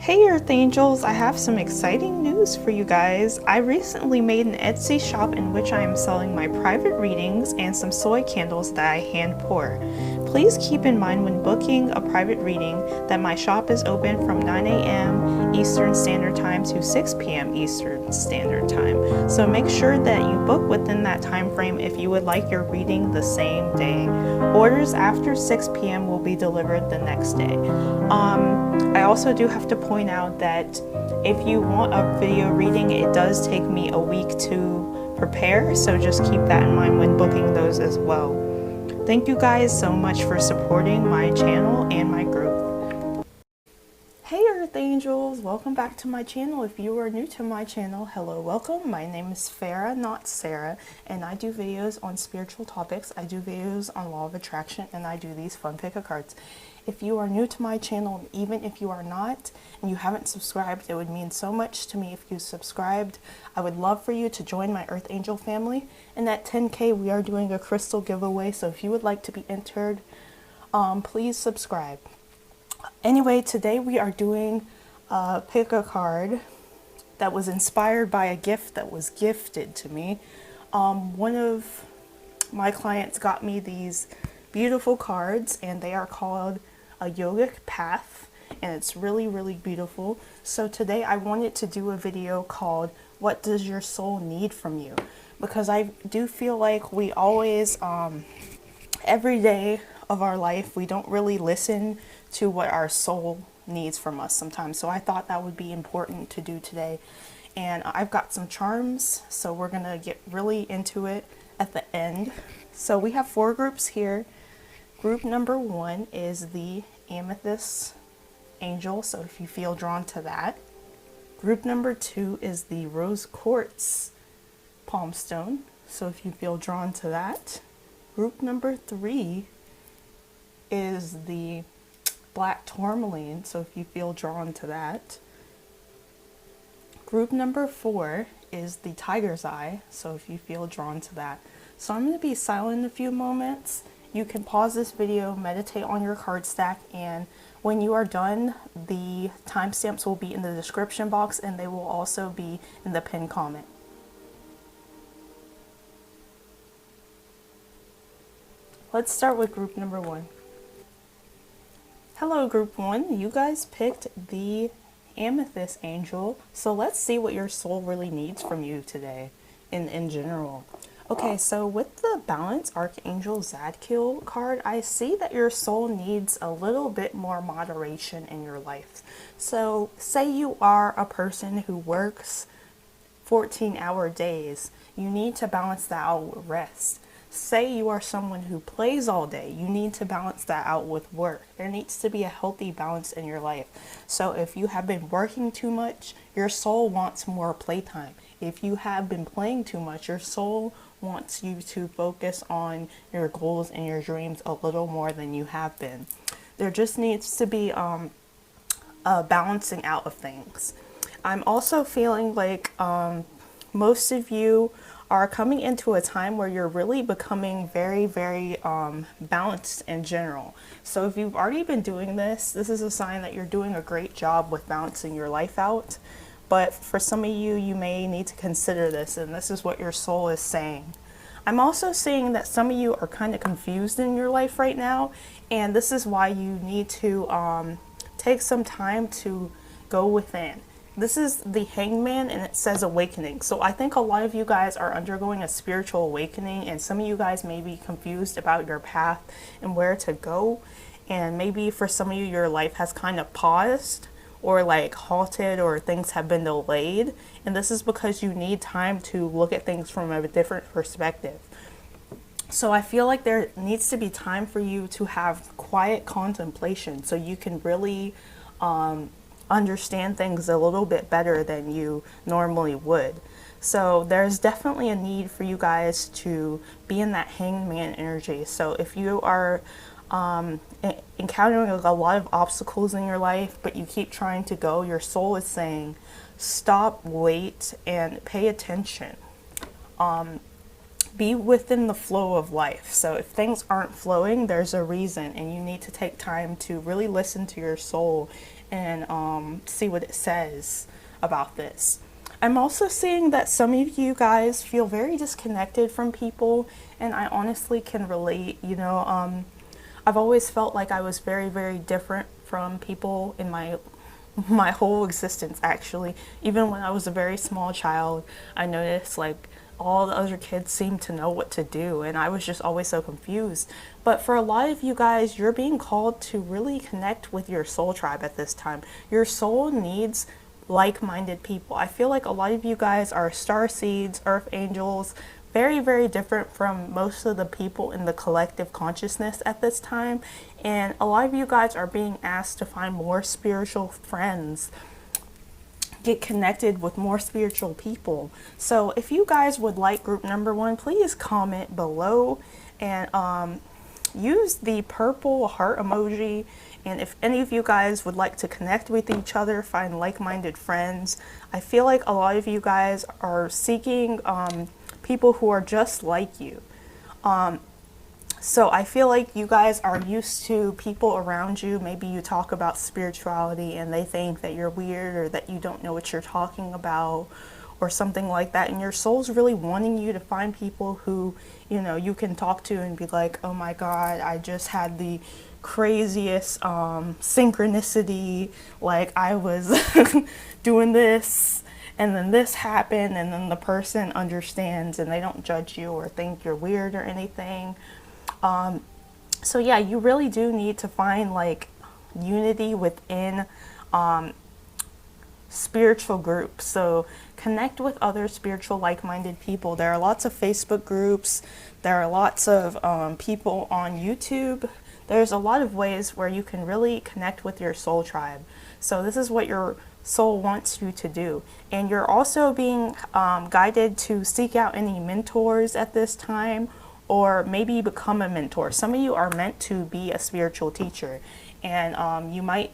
Hey Earth Angels, I have some exciting news for you guys. I recently made an Etsy shop in which I am selling my private readings and some soy candles that I hand pour. Please keep in mind when booking a private reading that my shop is open from 9 a.m. Eastern Standard Time to 6 p.m. Eastern Standard Time. So make sure that you book within that time frame if you would like your reading the same day. Orders after 6 p.m. will be delivered the next day. I also do have to point out that if you want a video reading, it does take me a week to prepare, so just keep that in mind when booking those as well. Thank you guys so much for supporting my channel and my group. Hey Earth Angels, welcome back to my channel. If you are new to my channel, hello, welcome. My name is Farrah, not Sarah, and I do videos on spiritual topics. I do videos on law of attraction, and I do these fun pick-a cards. If you are new to my channel, even if you are not and you haven't subscribed, it would mean so much to me if you subscribed. I would love for you to join my Earth Angel family. And at 10K, we are doing a crystal giveaway. So if you would like to be entered, please subscribe. Anyway, today we are doing a pick a card that was inspired by a gift that was gifted to me. One of my clients got me these beautiful cards, and they are called a yogic path, and it's really beautiful. So today I wanted to do a video called what does your soul need from you, because I do feel like we always every day of our life we don't really listen to what our soul needs from us sometimes. So I thought that would be important to do today, and I've got some charms, so we're gonna get really into it at the end. So we have 4 groups here. Group number 1 is the Amethyst angel, so if you feel drawn to that. Group number 2 is the Rose Quartz palm stone, so if you feel drawn to that. Group number 3 is the black tourmaline, so if you feel drawn to that. Group number 4 is the tiger's eye, so if you feel drawn to that. So I'm going to be silent a few moments. You can pause this video, meditate on your card stack, and when you are done, the timestamps will be in the description box, and they will also be in the pinned comment. Let's start with group number 1. Hello group 1, you guys picked the Amethyst angel, so let's see what your soul really needs from you today in general. Okay, so with the Balance Archangel Zadkiel card, I see that your soul needs a little bit more moderation in your life. So say you are a person who works 14-hour days, you need to balance that out with rest. Say you are someone who plays all day, you need to balance that out with work. There needs to be a healthy balance in your life. So if you have been working too much, your soul wants more playtime. If you have been playing too much, your soul wants you to focus on your goals and your dreams a little more than you have been. There just needs to be a balancing out of things. I'm also feeling like most of you are coming into a time where you're really becoming very balanced in general. So if you've already been doing this, this is a sign that you're doing a great job with balancing your life out. But for some of you, you may need to consider this, and this is what your soul is saying. I'm also seeing that some of you are kind of confused in your life right now, and this is why you need to take some time to go within. This is the Hangman, and it says awakening. So I think a lot of you guys are undergoing a spiritual awakening, and some of you guys may be confused about your path and where to go. And maybe for some of you, your life has kind of paused or like halted, or things have been delayed. And this is because you need time to look at things from a different perspective. So I feel like there needs to be time for you to have quiet contemplation so you can really understand things a little bit better than you normally would. So there's definitely a need for you guys to be in that hangman energy. So if you are encountering a lot of obstacles in your life, but you keep trying to go, your soul is saying stop, wait, and pay attention. Be within the flow of life. So if things aren't flowing, there's a reason, and you need to take time to really listen to your soul and see what it says about this. I'm also seeing that some of you guys feel very disconnected from people, and I honestly can relate. I've always felt like I was very, very different from people in my whole existence, actually. Even when I was a very small child, I noticed like all the other kids seemed to know what to do, and I was just always so confused. But for a lot of you guys, you're being called to really connect with your soul tribe at this time. Your soul needs like-minded people. I feel like a lot of you guys are star seeds, earth angels, very, very different from most of the people in the collective consciousness at this time. And a lot of you guys are being asked to find more spiritual friends, get connected with more spiritual people. So if you guys would like group number 1, please comment below and use the purple heart emoji. And if any of you guys would like to connect with each other, find like-minded friends, I feel like a lot of you guys are seeking people who are just like you. So I feel like you guys are used to people around you. Maybe you talk about spirituality and they think that you're weird or that you don't know what you're talking about or something like that. And your soul's really wanting you to find people who, you can talk to and be like, oh my God, I just had the craziest synchronicity. Like I was doing this and then this happened, and then the person understands and they don't judge you or think you're weird or anything. So yeah, you really do need to find like unity within spiritual groups. So connect with other spiritual like-minded people. There are lots of Facebook groups. There are lots of people on YouTube. There's a lot of ways where you can really connect with your soul tribe. So this is what your soul wants you to do. And you're also being guided to seek out any mentors at this time, or maybe become a mentor. Some of you are meant to be a spiritual teacher, and you might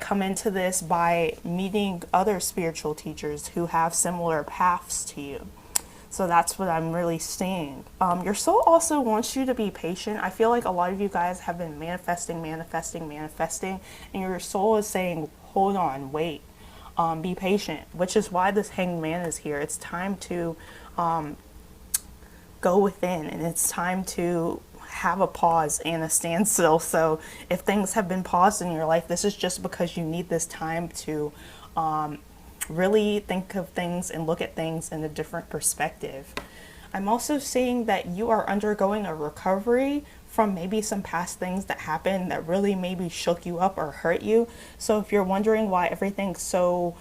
come into this by meeting other spiritual teachers who have similar paths to you. So that's what I'm really seeing. Your soul also wants you to be patient. I feel like a lot of you guys have been manifesting, and your soul is saying, hold on, wait, be patient, which is why this Hanged Man is here. It's time to go within, and it's time to have a pause and a standstill. So if things have been paused in your life, this is just because you need this time to really think of things and look at things in a different perspective. I'm also seeing that you are undergoing a recovery from maybe some past things that happened that really maybe shook you up or hurt you. So if you're wondering why everything's so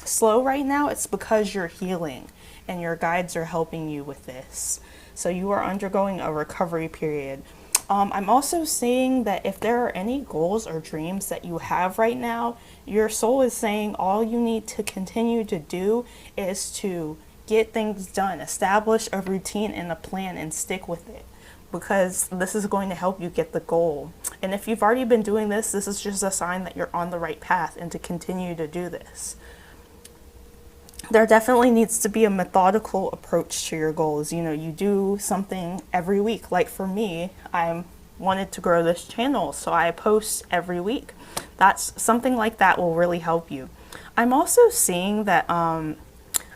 slow right now, it's because you're healing and your guides are helping you with this. So you are undergoing a recovery period. I'm also seeing that if there are any goals or dreams that you have right now, your soul is saying all you need to continue to do is to get things done, establish a routine and a plan, and stick with it, because this is going to help you get the goal. And if you've already been doing this, this is just a sign that you're on the right path and to continue to do this. There definitely needs to be a methodical approach to your goals. You do something every week. Like for me, I wanted to grow this channel, so I post every week. That's something like that will really help you. I'm also seeing that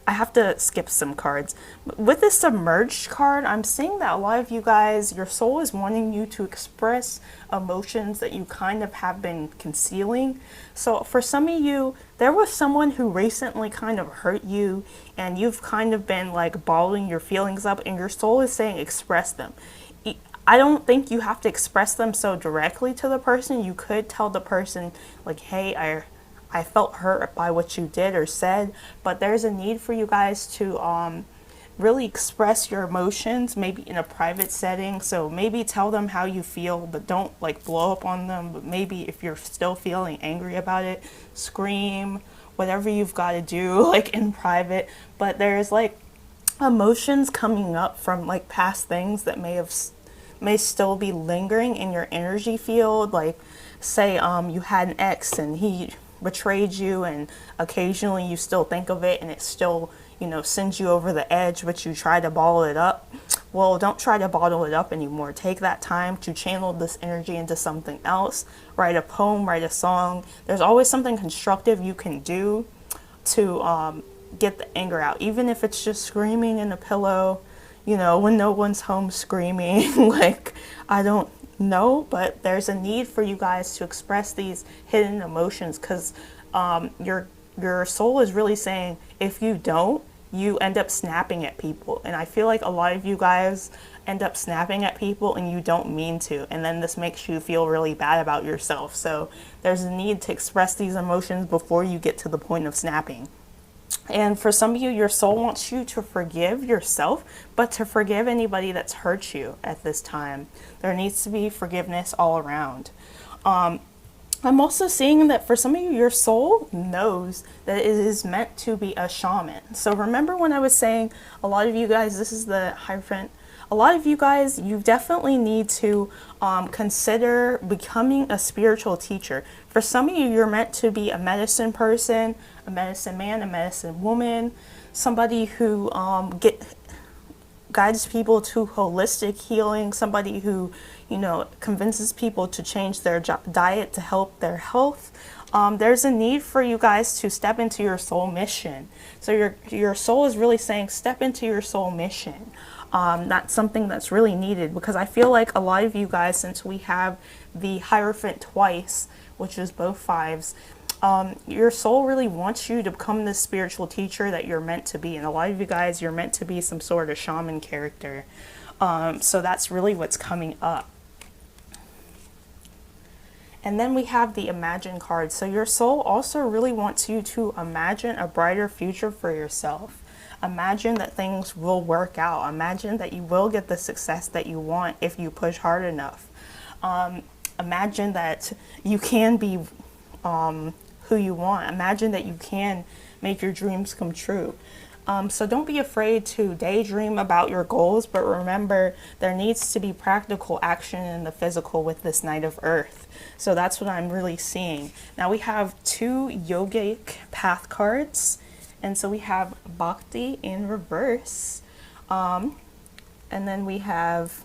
I have to skip some cards. With this submerged card, I'm seeing that a lot of you guys, your soul is wanting you to express emotions that you kind of have been concealing. So for some of you, there was someone who recently kind of hurt you, and you've kind of been like bottling your feelings up, and your soul is saying express them. I don't think you have to express them so directly to the person. You could tell the person like, hey, I felt hurt by what you did or said, but there's a need for you guys to really express your emotions, maybe in a private setting. So maybe tell them how you feel, but don't like blow up on them. But maybe if you're still feeling angry about it, scream, whatever you've got to do like in private. But there's like emotions coming up from like past things that may still be lingering in your energy field. Like say you had an ex and he betrayed you, and occasionally you still think of it and it still sends you over the edge, but you try to bottle it up. well, don't try to bottle it up anymore. Take that time to channel this energy into something else. Write a poem, write a song. There's always something constructive you can do to get the anger out, even if it's just screaming in a pillow, you know, when no one's home screaming. Like, I don't know, but there's a need for you guys to express these hidden emotions, because your soul is really saying, if you don't, you end up snapping at people. And I feel like a lot of you guys end up snapping at people and you don't mean to, and then this makes you feel really bad about yourself. So there's a need to express these emotions before you get to the point of snapping. And for some of you, your soul wants you to forgive yourself, but to forgive anybody that's hurt you at this time. There needs to be forgiveness all around. I'm also seeing that for some of you, your soul knows that it is meant to be a shaman. So remember when I was saying a lot of you guys, this is the Hierophant, a lot of you guys, you definitely need to consider becoming a spiritual teacher. For some of you, you're meant to be a medicine person, a medicine man, a medicine woman, somebody who guides people to holistic healing, somebody who, you know, convinces people to change their diet to help their health. There's a need for you guys to step into your soul mission. So your soul is really saying, step into your soul mission. That's something that's really needed, because I feel like a lot of you guys, since we have the Hierophant twice, which is both fives, your soul really wants you to become the spiritual teacher that you're meant to be. And a lot of you guys, you're meant to be some sort of shaman character. So that's really what's coming up. And then we have the Imagine card. So your soul also really wants you to imagine a brighter future for yourself. Imagine that things will work out. Imagine that you will get the success that you want if you push hard enough. Imagine that you can be who you want. Imagine that you can make your dreams come true. So don't be afraid to daydream about your goals, but remember, there needs to be practical action in the physical with this Knight of Earth. So that's what I'm really seeing. Now we have two yogic path cards. And so we have Bhakti in reverse. And then we have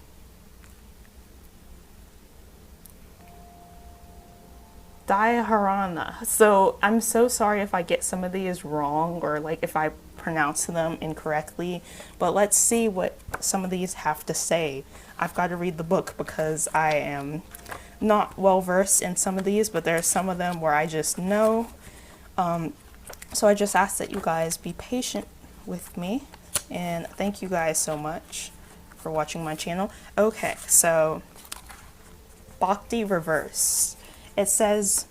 Dhyarana. So I'm so sorry if I get some of these wrong, or like if I pronounce them incorrectly, but let's see what some of these have to say. I've got to read the book because I am not well versed in some of these, but there are some of them where I just know. So I just ask that you guys be patient with me, and thank you guys so much for watching my channel. Okay, so Bhakti reverse. It says,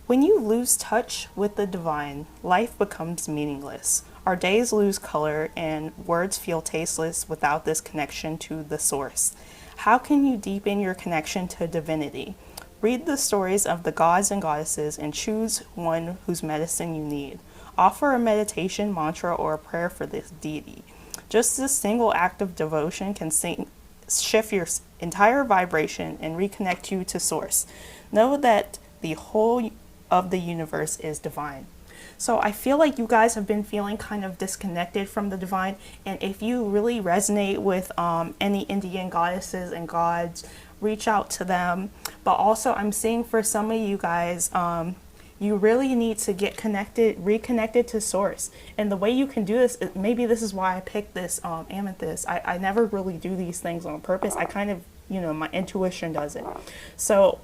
when you lose touch with the divine, life becomes meaningless. Our days lose color and words feel tasteless without this connection to the source. How can you deepen your connection to divinity? Read the stories of the gods and goddesses and choose one whose medicine you need. Offer a meditation, mantra, or a prayer for this deity. Just this single act of devotion can shift your entire vibration and reconnect you to source. Know that the whole of the universe is divine. So I feel like you guys have been feeling kind of disconnected from the divine, and if you really resonate with any Indian goddesses and gods, reach out to them. But also I'm seeing for some of you guys, you really need to get reconnected to source. And the way you can do this, maybe this is why I picked this amethyst. I never really do these things on purpose. I kind of, you know, my intuition does it. So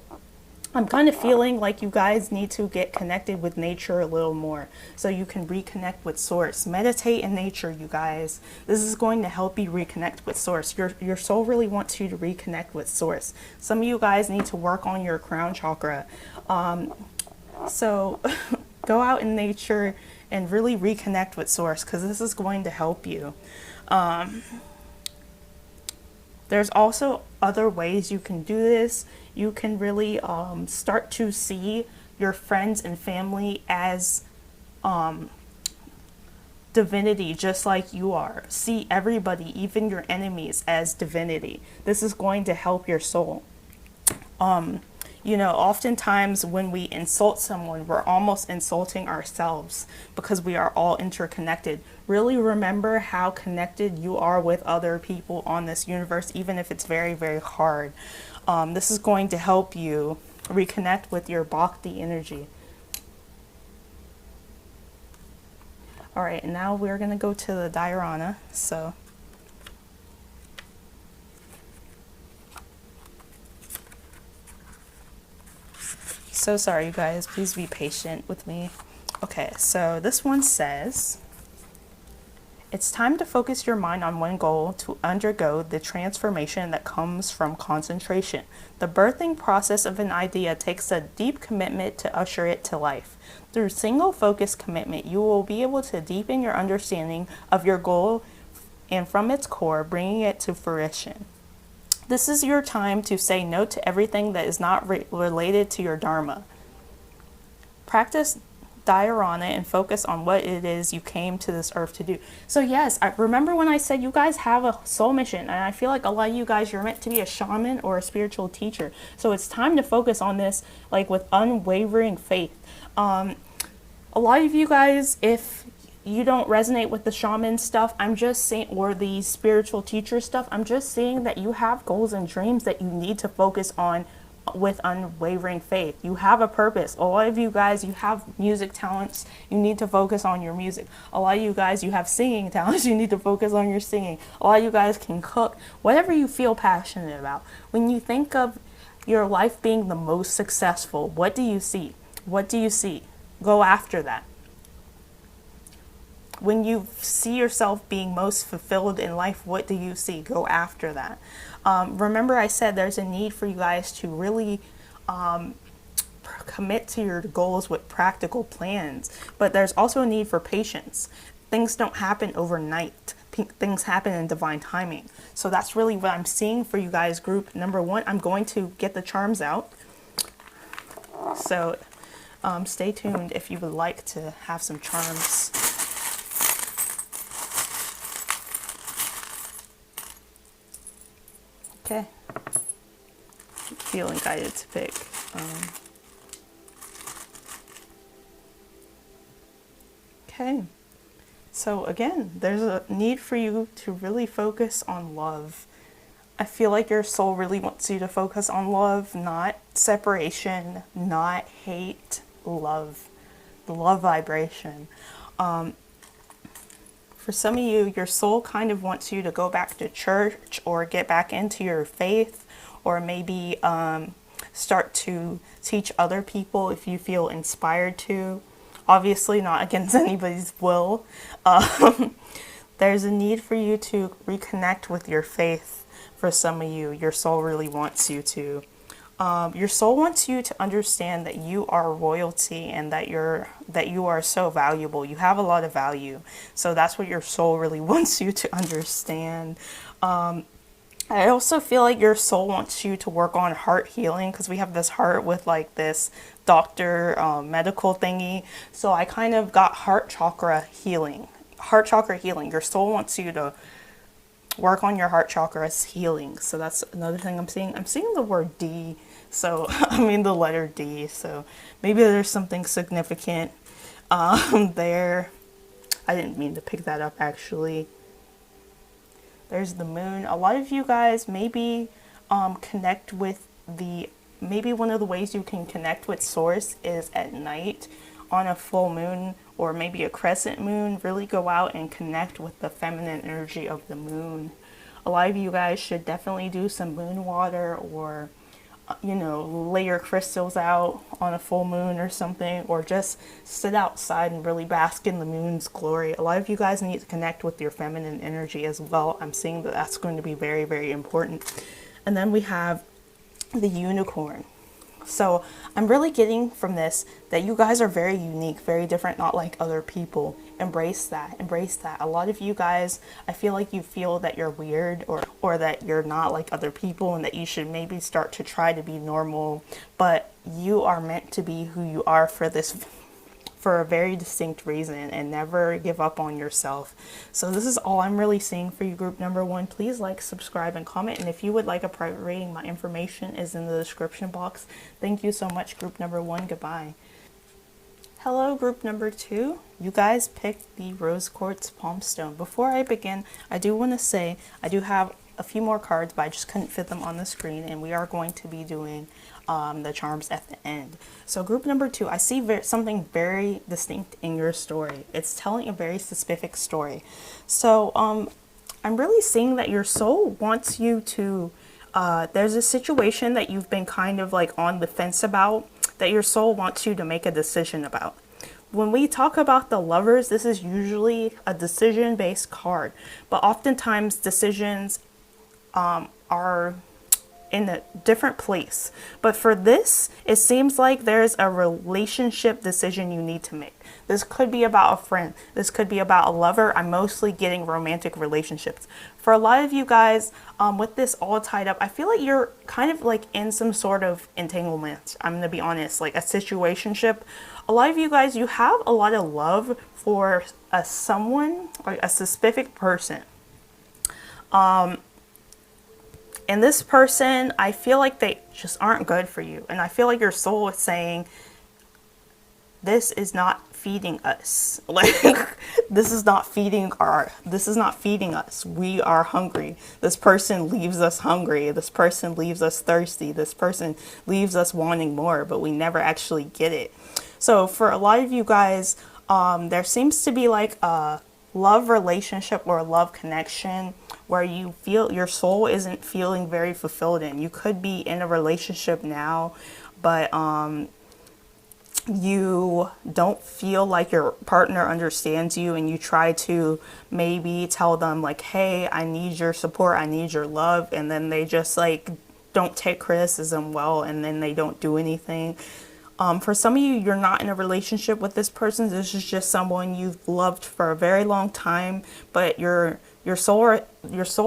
I'm kind of feeling like you guys need to get connected with nature a little more so you can reconnect with source. Meditate in nature, you guys. This is going to help you reconnect with source. Your soul really wants you to reconnect with source. Some of you guys need to work on your crown chakra. So go out in nature and really reconnect with source, because this is going to help you. There's also other ways you can do this. You can really start to see your friends and family as divinity, just like you are. See everybody, even your enemies, as divinity. This is going to help your soul. You know, oftentimes when we insult someone, we're almost insulting ourselves because we are all interconnected. Really remember how connected you are with other people on this universe, even if it's very, very hard. This is going to help you reconnect with your Bhakti energy. All right, and now we're going to go to the Dhyarana. So sorry, you guys. Please be patient with me. Okay, so this one says, it's time to focus your mind on one goal to undergo the transformation that comes from concentration. The birthing process of an idea takes a deep commitment to usher it to life. Through single focused commitment, you will be able to deepen your understanding of your goal and from its core, bringing it to fruition. This is your time to say no to everything that is not related to your Dharma. Practice Dhyarana and focus on what it is you came to this earth to do. So yes, I remember when I said you guys have a soul mission, and I feel like a lot of you guys, you're meant to be a shaman or a spiritual teacher. So it's time to focus on this like with unwavering faith. A lot of you guys, if you don't resonate with the shaman stuff, I'm just saying, or the spiritual teacher stuff, I'm just saying that you have goals and dreams that you need to focus on with unwavering faith. You have a purpose. A lot of you guys, you have music talents, you need to focus on your music. A lot of you guys, you have singing talents, you need to focus on your singing. A lot of you guys can cook, whatever you feel passionate about. When you think of your life being the most successful, what do you see? What do you see? Go after that. When you see yourself being most fulfilled in life, what do you see? Go after that. Remember I said there's a need for you guys to really commit to your goals with practical plans, but there's also a need for patience. Things don't happen overnight. Things happen in divine timing. So that's really what I'm seeing for you guys, group number one. I'm going to get the charms out. So stay tuned if you would like to have some charms. Okay, feeling guided to pick. Okay, so again, there's a need for you to really focus on love. I feel like your soul really wants you to focus on love, not separation, not hate, love, the love vibration. For some of you, your soul kind of wants you to go back to church or get back into your faith, or maybe start to teach other people if you feel inspired to. Obviously not against anybody's will. There's a need for you to reconnect with your faith. For some of you, your soul really wants you to. Your soul wants you to understand that you are royalty and that you are so valuable. You have a lot of value. So that's what your soul really wants you to understand. I also feel like your soul wants you to work on heart healing, because we have this heart with like this doctor medical thingy. So I kind of got heart chakra healing. Heart chakra healing. Your soul wants you to work on your heart chakra's healing. So that's another thing I'm seeing. I'm seeing the word D. So I mean the letter D. So maybe there's something significant there. I didn't mean to pick that up actually. There's the moon. A lot of you guys maybe connect with maybe one of the ways you can connect with source is at night on a full moon or maybe a crescent moon. Really go out and connect with the feminine energy of the moon. A lot of you guys should definitely do some moon water, or lay your crystals out on a full moon or something, or just sit outside and really bask in the moon's glory. A lot of you guys need to connect with your feminine energy as well. I'm seeing that that's going to be very, very important. And then we have the unicorn. So I'm really getting from this that you guys are very unique, very different, not like other people. Embrace that. Embrace that. A lot of you guys, I feel like you feel that you're weird or that you're not like other people and that you should maybe start to try to be normal. But you are meant to be who you are for for a very distinct reason, and never give up on yourself. So this is all I'm really seeing for you, group number one. Please like, subscribe, and comment. And if you would like a private reading, my information is in the description box. Thank you so much, group number one. Goodbye. Hello, group number two. You guys picked the rose quartz palm stone. Before I begin, I do want to say I do have a few more cards, but I just couldn't fit them on the screen, and we are going to be doing the charms at the end. So group number two, I see something very distinct in your story. It's telling a very specific story. So I'm really seeing that your soul wants you to, there's a situation that you've been kind of like on the fence about, that your soul wants you to make a decision about. When we talk about the Lovers, this is usually a decision-based card, but oftentimes decisions are in a different place. But for this, it seems like there's a relationship decision you need to make. This could be about a friend. This could be about a lover. I'm mostly getting romantic relationships. For a lot of you guys, with this all tied up, I feel like you're kind of like in some sort of entanglement. I'm going to be honest, like a situationship. A lot of you guys, you have a lot of love for someone, like a specific person. And this person, I feel like they just aren't good for you. And I feel like your soul is saying, this is not feeding us. Like, this is not feeding us. We are hungry. This person leaves us hungry. This person leaves us thirsty. This person leaves us wanting more, but we never actually get it. So for a lot of you guys, there seems to be like a love relationship or a love connection where you feel your soul isn't feeling very fulfilled in. You could be in a relationship now, but you don't feel like your partner understands you, and you try to maybe tell them like, hey, I need your support, I need your love, and then they just like don't take criticism well, and then they don't do anything. For some of you, you're not in a relationship with this person. This is just someone you've loved for a very long time, but your soul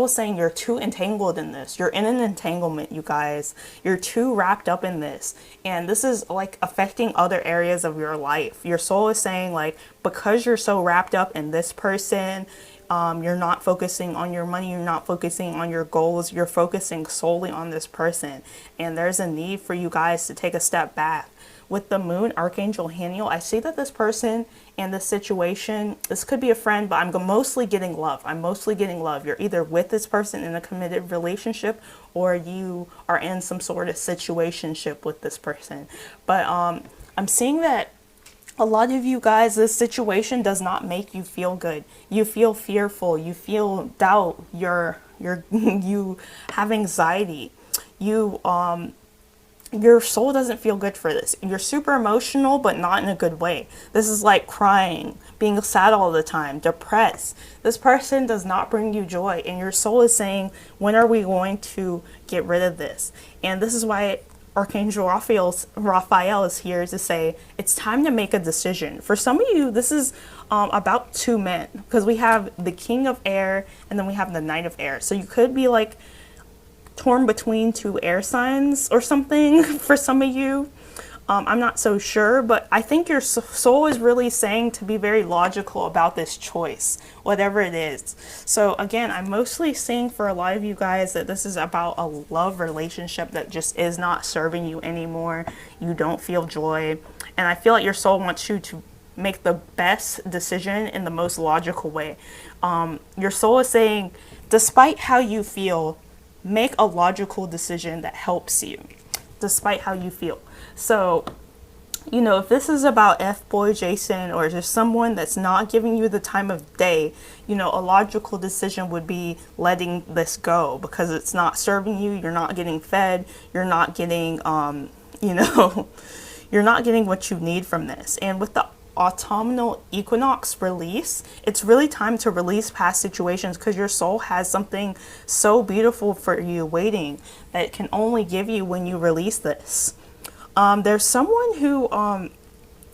is saying you're too entangled in this. You're in an entanglement, you guys. You're too wrapped up in this. And this is like affecting other areas of your life. Your soul is saying like, because you're so wrapped up in this person, you're not focusing on your money, you're not focusing on your goals, you're focusing solely on this person. And there's a need for you guys to take a step back. With the moon, Archangel Haniel, I see that this person and this situation, this could be a friend, but I'm mostly getting love. I'm mostly getting love. You're either with this person in a committed relationship, or you are in some sort of situationship with this person. But I'm seeing that a lot of you guys, this situation does not make you feel good. You feel fearful. You feel doubt. You have anxiety. Your soul doesn't feel good for this. You're super emotional, but not in a good way. This is like crying, being sad all the time, depressed. This person does not bring you joy, and your soul is saying, when are we going to get rid of this? And this is why Archangel Raphael is here to say, it's time to make a decision. For some of you, this is about two men, because we have the King of Air, and then we have the Knight of Air. So you could be like torn between two air signs or something for some of you. I'm not so sure, but I think your soul is really saying to be very logical about this choice, whatever it is. So again, I'm mostly seeing for a lot of you guys that this is about a love relationship that just is not serving you anymore. You don't feel joy. And I feel like your soul wants you to make the best decision in the most logical way. Your soul is saying, despite how you feel, make a logical decision that helps you, despite how you feel. So, you know, if this is about F-boy Jason, or just someone that's not giving you the time of day, you know, a logical decision would be letting this go, because it's not serving you. You're not getting fed. You're not getting, you know, you're not getting what you need from this. And with the autumnal equinox release, it's really time to release past situations, because your soul has something so beautiful for you waiting that it can only give you when you release this. There's someone who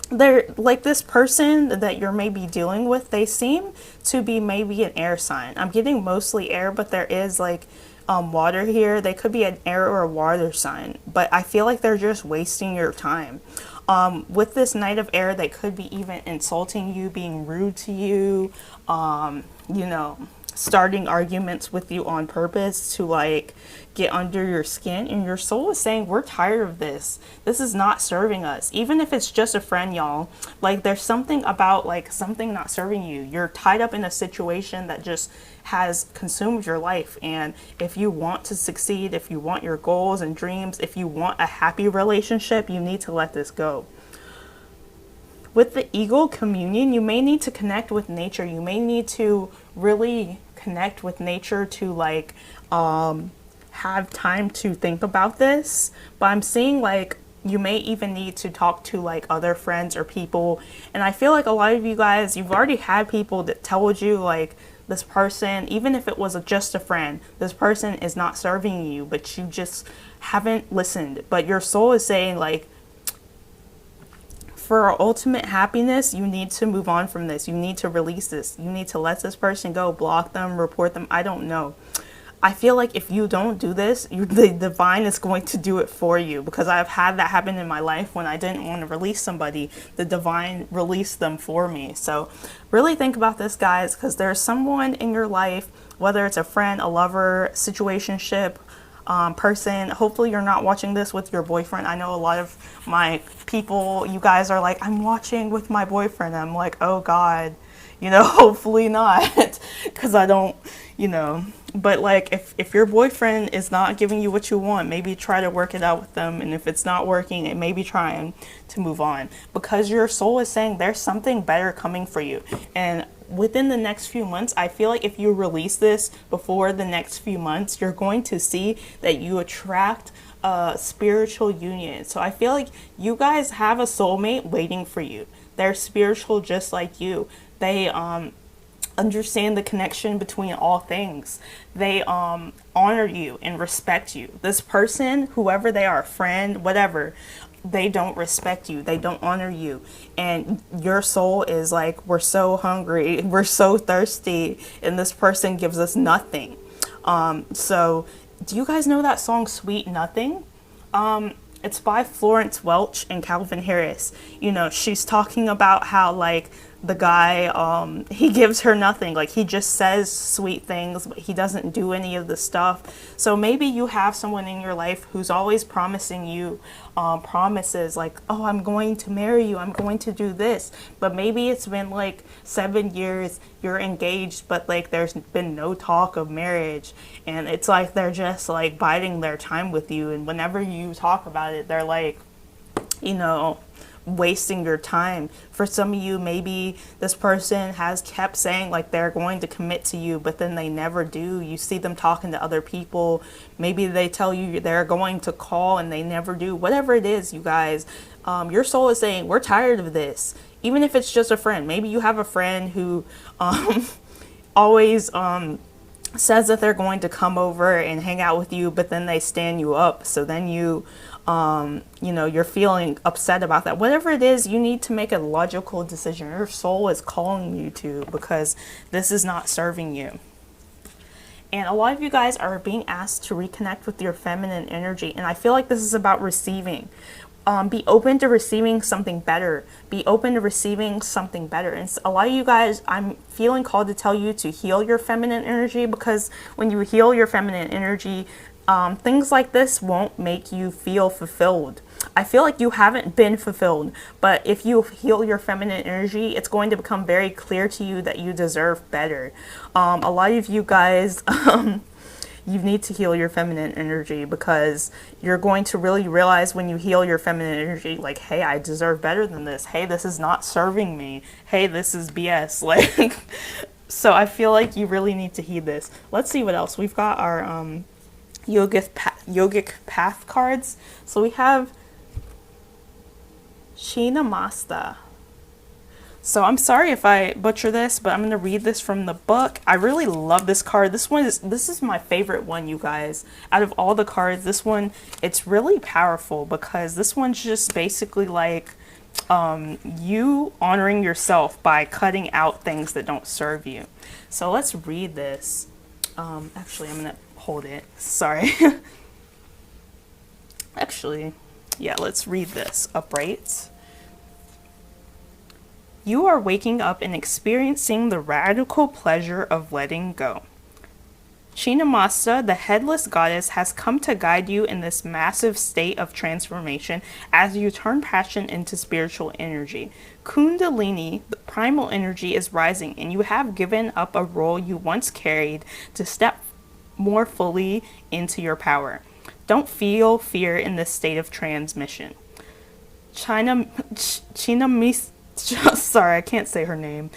they're like, this person that you're maybe dealing with, they seem to be maybe an air sign. I'm getting mostly air, but there is like water here. They could be an air or a water sign, but I feel like they're just wasting your time. With this Knight of Air, they could be even insulting you, being rude to you, you know, starting arguments with you on purpose to like get under your skin. And your soul is saying, we're tired of this. This is not serving us. Even if it's just a friend, y'all, like there's something about like something not serving you. You're tied up in a situation that just has consumed your life. And if you want to succeed, if you want your goals and dreams, if you want a happy relationship, you need to let this go. With the Eagle Communion, you may need to connect with nature. You may need to really connect with nature to like have time to think about this. But I'm seeing like you may even need to talk to like other friends or people. And I feel like a lot of you guys, you've already had people that told you like, this person, even if it was just a friend, this person is not serving you, but you just haven't listened. But your soul is saying like, for ultimate happiness, you need to move on from this. You need to release this. You need to let this person go, block them, report them. I don't know. I feel like if you don't do this, the divine is going to do it for you, because I've had that happen in my life when I didn't want to release somebody. The divine released them for me. So really think about this, guys, because there's someone in your life, whether it's a friend, a lover, situationship, person. Hopefully you're not watching this with your boyfriend. I know a lot of my people, you guys are like, I'm watching with my boyfriend. I'm like, oh God, you know, hopefully not, because I don't, you know. But like if your boyfriend is not giving you what you want, maybe try to work it out with them. And if it's not working, it may be trying to move on, because your soul is saying there's something better coming for you. And within the next few months, I feel like if you release this before the next few months, you're going to see that you attract a spiritual union. So I feel like you guys have a soulmate waiting for you. They're spiritual just like you. They understand the connection between all things. They honor you and respect you. This person, whoever they are, friend, whatever, they don't respect you. They don't honor you. And your soul is like, we're so hungry, we're so thirsty, and this person gives us nothing. So do you guys know that song Sweet Nothing? It's by Florence Welch and Calvin Harris. You know, she's talking about how like the guy, he gives her nothing. Like he just says sweet things, but he doesn't do any of the stuff. So maybe you have someone in your life who's always promising you promises like, oh, I'm going to marry you, I'm going to do this. But maybe it's been like 7 years, you're engaged, but like there's been no talk of marriage. And it's like they're just like biding their time with you. And whenever you talk about it, they're like, you know, wasting your time. For some of you, maybe this person has kept saying like they're going to commit to you, but then they never do. You see them talking to other people. Maybe they tell you they're going to call and they never do. Whatever it is, you guys, your soul is saying, we're tired of this. Even if it's just a friend. Maybe you have a friend who always says that they're going to come over and hang out with you, but then they stand you up. So then you know, you're feeling upset about that. Whatever it is, you need to make a logical decision. Your soul is calling you to, because this is not serving you. And a lot of you guys are being asked to reconnect with your feminine energy. And I feel like this is about receiving. Be open to receiving something better. Be open to receiving something better. And a lot of you guys, I'm feeling called to tell you to heal your feminine energy, because when you heal your feminine energy, things like this won't make you feel fulfilled. I feel like you haven't been fulfilled, but if you heal your feminine energy, it's going to become very clear to you that you deserve better. A lot of you guys, you need to heal your feminine energy, because you're going to really realize when you heal your feminine energy, like, hey, I deserve better than this. Hey, this is not serving me. Hey, this is BS. Like, so I feel like you really need to heed this. Let's see what else. We've got our yogic path cards. So we have Shinamasta. So I'm sorry if I butcher this, but I'm going to read this from the book. I really love this card. This is my favorite one, you guys. Out of all the cards, this one, it's really powerful, because this one's just basically like you honoring yourself by cutting out things that don't serve you. So let's read this. Actually, I'm going to hold it. Sorry. Actually, yeah, let's read this. Upright. You are waking up and experiencing the radical pleasure of letting go. Shinamasta, the headless goddess, has come to guide you in this massive state of transformation as you turn passion into spiritual energy. Kundalini, the primal energy, is rising, and you have given up a role you once carried to step more fully into your power. Don't feel fear in this state of transmission. Sorry, I can't say her name.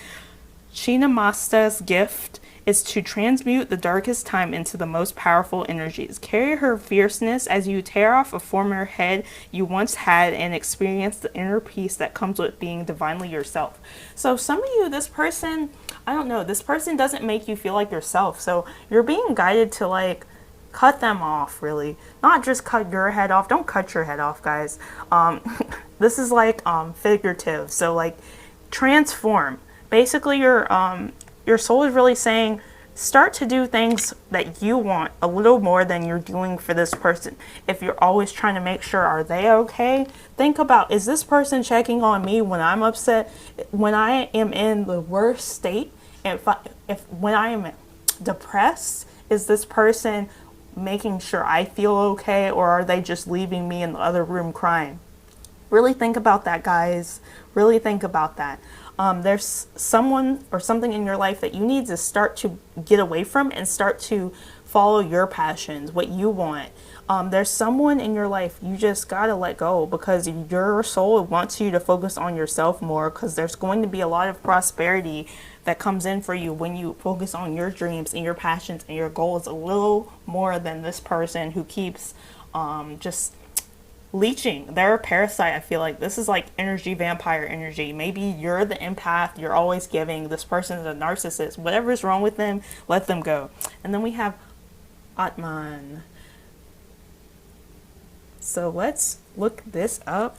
Shinamasta's gift is to transmute the darkest time into the most powerful energies. Carry her fierceness as you tear off a former head you once had and experience the inner peace that comes with being divinely yourself. So some of you, this person, I don't know, this person doesn't make you feel like yourself. So you're being guided to like cut them off, really. Not just cut your head off. Don't cut your head off, guys. This is like figurative. So like transform. Basically your soul is really saying, start to do things that you want a little more than you're doing for this person. If you're always trying to make sure, are they okay? Think about, is this person checking on me when I'm upset, when I am in the worst state? And when I am depressed, is this person making sure I feel okay, or are they just leaving me in the other room crying? Really think about that, guys. Really think about that. There's someone or something in your life that you need to start to get away from and start to follow your passions, what you want. There's someone in your life you just gotta let go, because your soul wants you to focus on yourself more, because there's going to be a lot of prosperity that comes in for you when you focus on your dreams and your passions and your goals a little more than this person who keeps just leeching. They're a parasite. I feel like this is like energy, vampire energy. Maybe you're the empath, you're always giving. This person is a narcissist. Whatever's wrong with them, let them go. And then we have Atman. So let's look this up.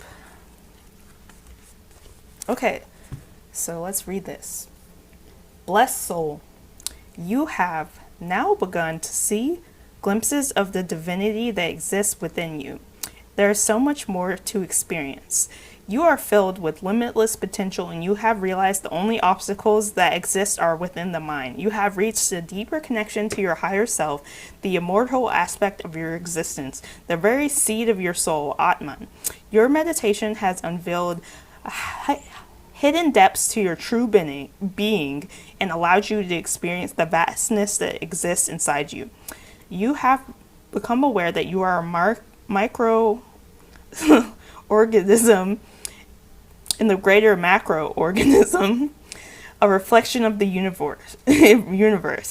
Okay, so let's read this. Blessed soul, you have now begun to see glimpses of the divinity that exists within you. There is so much more to experience. You are filled with limitless potential, and you have realized the only obstacles that exist are within the mind. You have reached a deeper connection to your higher self, the immortal aspect of your existence, the very seed of your soul, Atman. Your meditation has unveiled hidden depths to your true being and allowed you to experience the vastness that exists inside you. You have become aware that you are a micro organism in the greater macro organism, a reflection of the universe.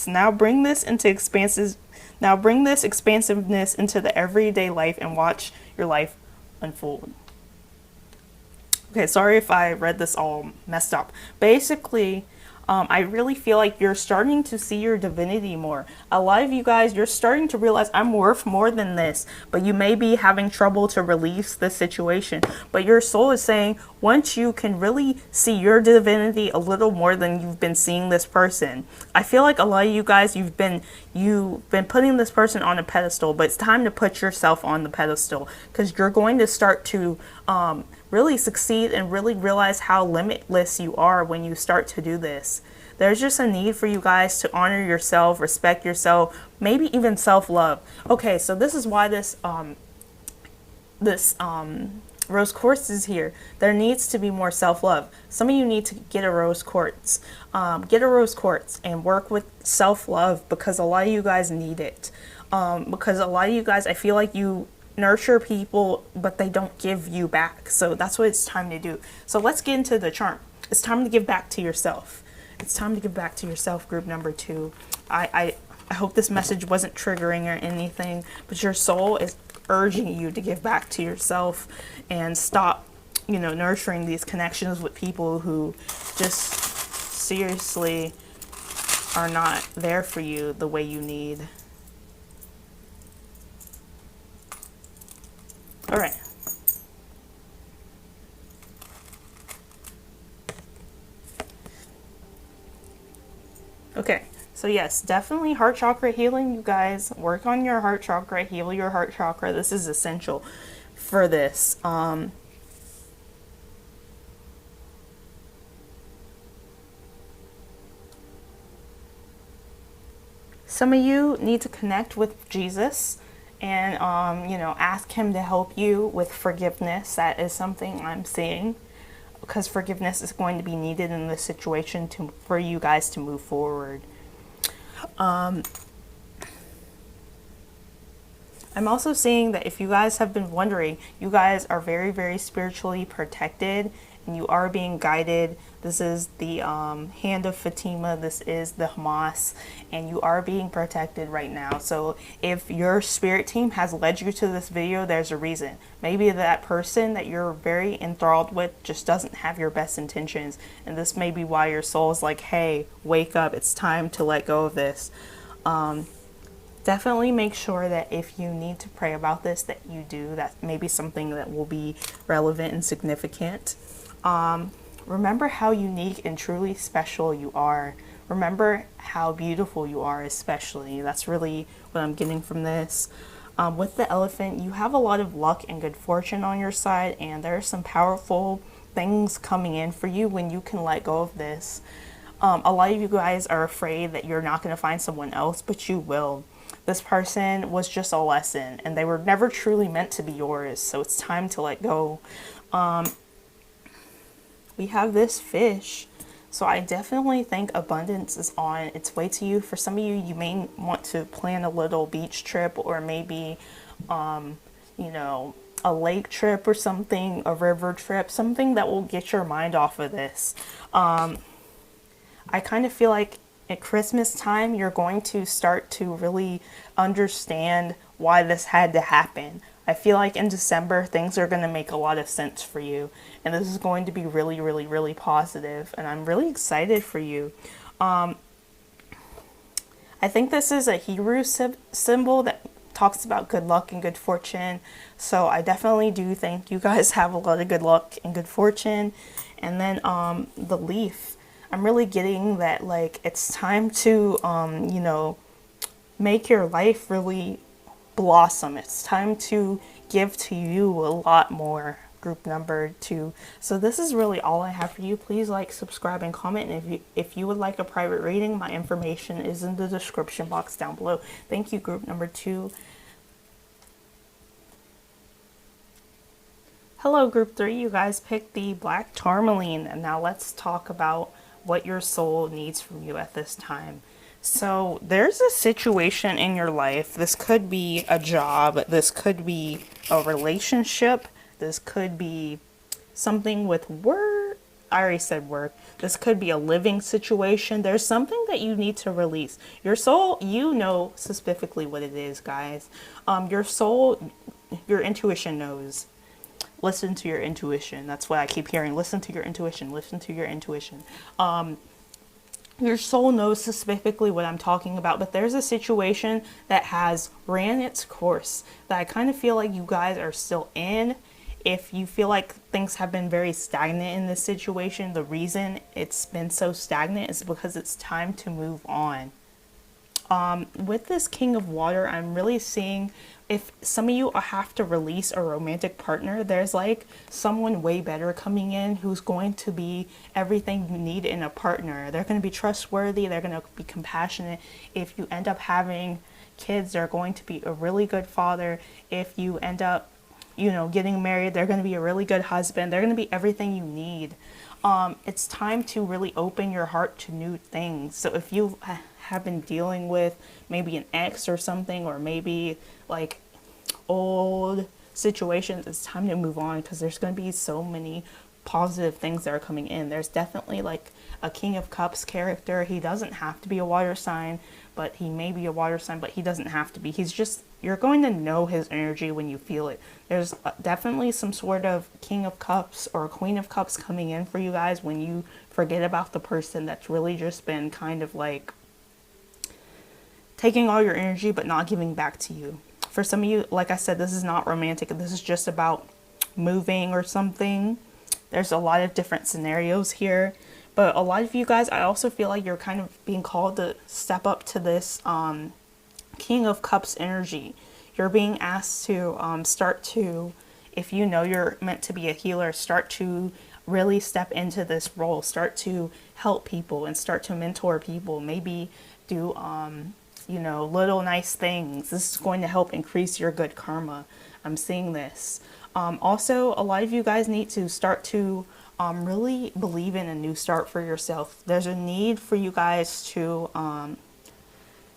Now bring this expansiveness into the everyday life and watch your life unfold. Okay, sorry if I read this all messed up. Basically, I really feel like you're starting to see your divinity more. A lot of you guys, you're starting to realize I'm worth more than this, but you may be having trouble to release this situation. But your soul is saying, once you can really see your divinity a little more than you've been seeing this person. I feel like a lot of you guys, you've been putting this person on a pedestal, but it's time to put yourself on the pedestal, because you're going to start to really succeed and really realize how limitless you are when you start to do this. There's just a need for you guys to honor yourself, respect yourself, maybe even self-love. Okay, so this is why this rose quartz is here. There needs to be more self-love. Some of you need to get a rose quartz. Get a rose quartz and work with self-love, because a lot of you guys need it. Because a lot of you guys, I feel like you nurture people, but they don't give you back. So that's what it's time to do. So let's get into the charm. It's time to give back to yourself. It's time to give back to yourself, group number 2. I hope this message wasn't triggering or anything, but your soul is urging you to give back to yourself and stop, nurturing these connections with people who just seriously are not there for you the way you need. All right. Okay, so yes, definitely heart chakra healing, you guys. Work on your heart chakra, heal your heart chakra. This is essential for this. Some of you need to connect with Jesus and, ask him to help you with forgiveness. That is something I'm seeing, because forgiveness is going to be needed in this situation for you guys to move forward. I'm also seeing that if you guys have been wondering, you guys are very, very spiritually protected and you are being guided. This is the hand of Fatima. This is the Hamas, and you are being protected right now. So if your spirit team has led you to this video, there's a reason. Maybe that person that you're very enthralled with just doesn't have your best intentions. And this may be why your soul is like, hey, wake up. It's time to let go of this. Definitely make sure that if you need to pray about this, that you do. That may be something that will be relevant and significant. Remember how unique and truly special you are. Remember how beautiful you are, especially. That's really what I'm getting from this. With the elephant, you have a lot of luck and good fortune on your side, and there are some powerful things coming in for you when you can let go of this. A lot of you guys are afraid that you're not going to find someone else, but you will. This person was just a lesson, and they were never truly meant to be yours, so it's time to let go. We have this fish, so I definitely think abundance is on its way to you. For some of you, you may want to plan a little beach trip, or maybe, a lake trip or something, a river trip, something that will get your mind off of this. I kind of feel like at Christmas time, you're going to start to really understand why this had to happen. I feel like in December, things are going to make a lot of sense for you. And this is going to be really, really, really positive. And I'm really excited for you. I think this is a Hebrew symbol that talks about good luck and good fortune. So I definitely do think you guys have a lot of good luck and good fortune. And then the leaf. I'm really getting that, like, it's time to, make your life really blossom. It's time to give to you a lot more. Group number 2. So this is really all I have for you. Please like, subscribe, and comment. And if you would like a private reading, my information is in the description box down below. Thank you, group number 2. Hello, group 3. You guys picked the black tourmaline, and now let's talk about what your soul needs from you at this time. So there's a situation in your life. This could be a job. This could be a relationship. This could be something with work. I already said work. This could be a living situation. There's something that you need to release. Your soul, you know specifically what it is, guys. Your soul, your intuition knows. Listen to your intuition. That's what I keep hearing. Listen to your intuition. Listen to your intuition. Your soul knows specifically what I'm talking about, but there's a situation that has ran its course that I kind of feel like you guys are still in. If you feel like things have been very stagnant in this situation, the reason it's been so stagnant is because it's time to move on. With this King of Water, I'm really seeing if some of you have to release a romantic partner, there's like someone way better coming in who's going to be everything you need in a partner. They're going to be trustworthy. They're going to be compassionate. If you end up having kids, they're going to be a really good father. If you end up, getting married, they're going to be a really good husband. They're going to be everything you need. It's time to really open your heart to new things. So if you have been dealing with maybe an ex or something, or maybe like old situations, it's time to move on, because there's going to be so many positive things that are coming in. There's definitely like a King of Cups character. He doesn't have to be a water sign, but he may be a water sign, but he doesn't have to be. He's just, you're going to know his energy when you feel it. There's definitely some sort of King of Cups or Queen of Cups coming in for you guys when you forget about the person that's really just been kind of like taking all your energy but not giving back to you. For some of you, like I said, this is not romantic. This is just about moving or something. There's a lot of different scenarios here. But a lot of you guys, I also feel like you're kind of being called to step up to this King of Cups energy. You're being asked to start to, if you know you're meant to be a healer, start to really step into this role. Start to help people and start to mentor people. Maybe do with, you know, little nice things. This is going to help increase your good karma. I'm seeing this. Also, a lot of you guys need to start to really believe in a new start for yourself. There's a need for you guys to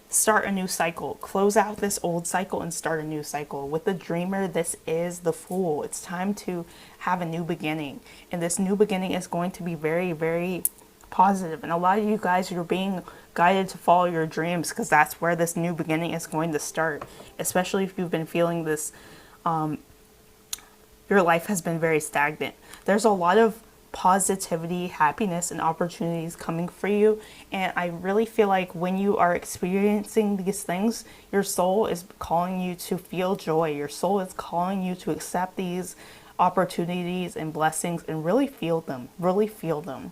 start a new cycle, close out this old cycle and start a new cycle. With the dreamer, this is the Fool. It's time to have a new beginning, and this new beginning is going to be very, very positive. And a lot of you guys, you're being guided to follow your dreams, because that's where this new beginning is going to start. Especially if you've been feeling this, your life has been very stagnant. There's a lot of positivity, happiness, and opportunities coming for you. And I really feel like when you are experiencing these things, your soul is calling you to feel joy. Your soul is calling you to accept these opportunities and blessings and really feel them. Really feel them.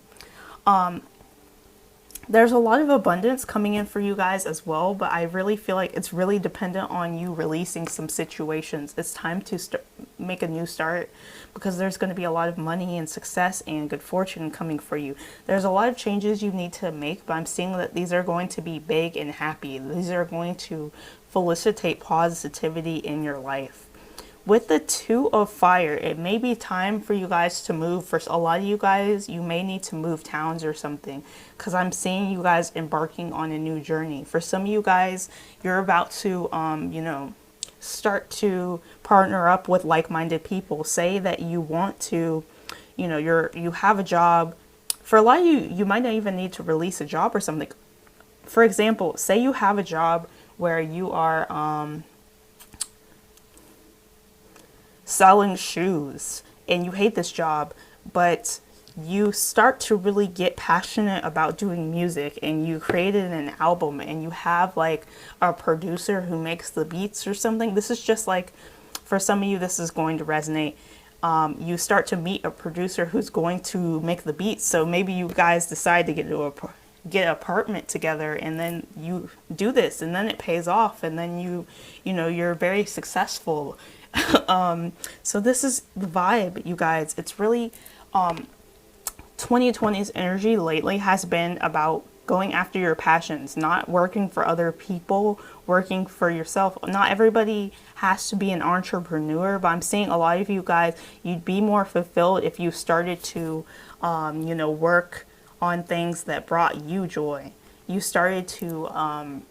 There's a lot of abundance coming in for you guys as well, but I really feel like it's really dependent on you releasing some situations. It's time to make a new start, because there's going to be a lot of money and success and good fortune coming for you. There's a lot of changes you need to make, but I'm seeing that these are going to be big and happy. These are going to felicitate positivity in your life. With the Two of Fire, it may be time for you guys to move. For a lot of you guys, you may need to move towns or something, because I'm seeing you guys embarking on a new journey. For some of you guys, you're about to, you know, start to partner up with like-minded people. Say that you want to, you know, you have a job. For a lot of you, you might not even need to release a job or something. For example, say you have a job where you are, selling shoes, and you hate this job, but you start to really get passionate about doing music, and you created an album, and you have like a producer who makes the beats or something. This is just like, for some of you, this is going to resonate. You start to meet a producer who's going to make the beats. So maybe you guys decide to get an apartment together, and then you do this, and then it pays off, and then you know, you're very successful. So this is the vibe, you guys. It's really 2020's energy lately has been about going after your passions, not working for other people, working for yourself. Not everybody has to be an entrepreneur, but I'm seeing a lot of you guys, you'd be more fulfilled if you started to you know, work on things that brought you joy. You started to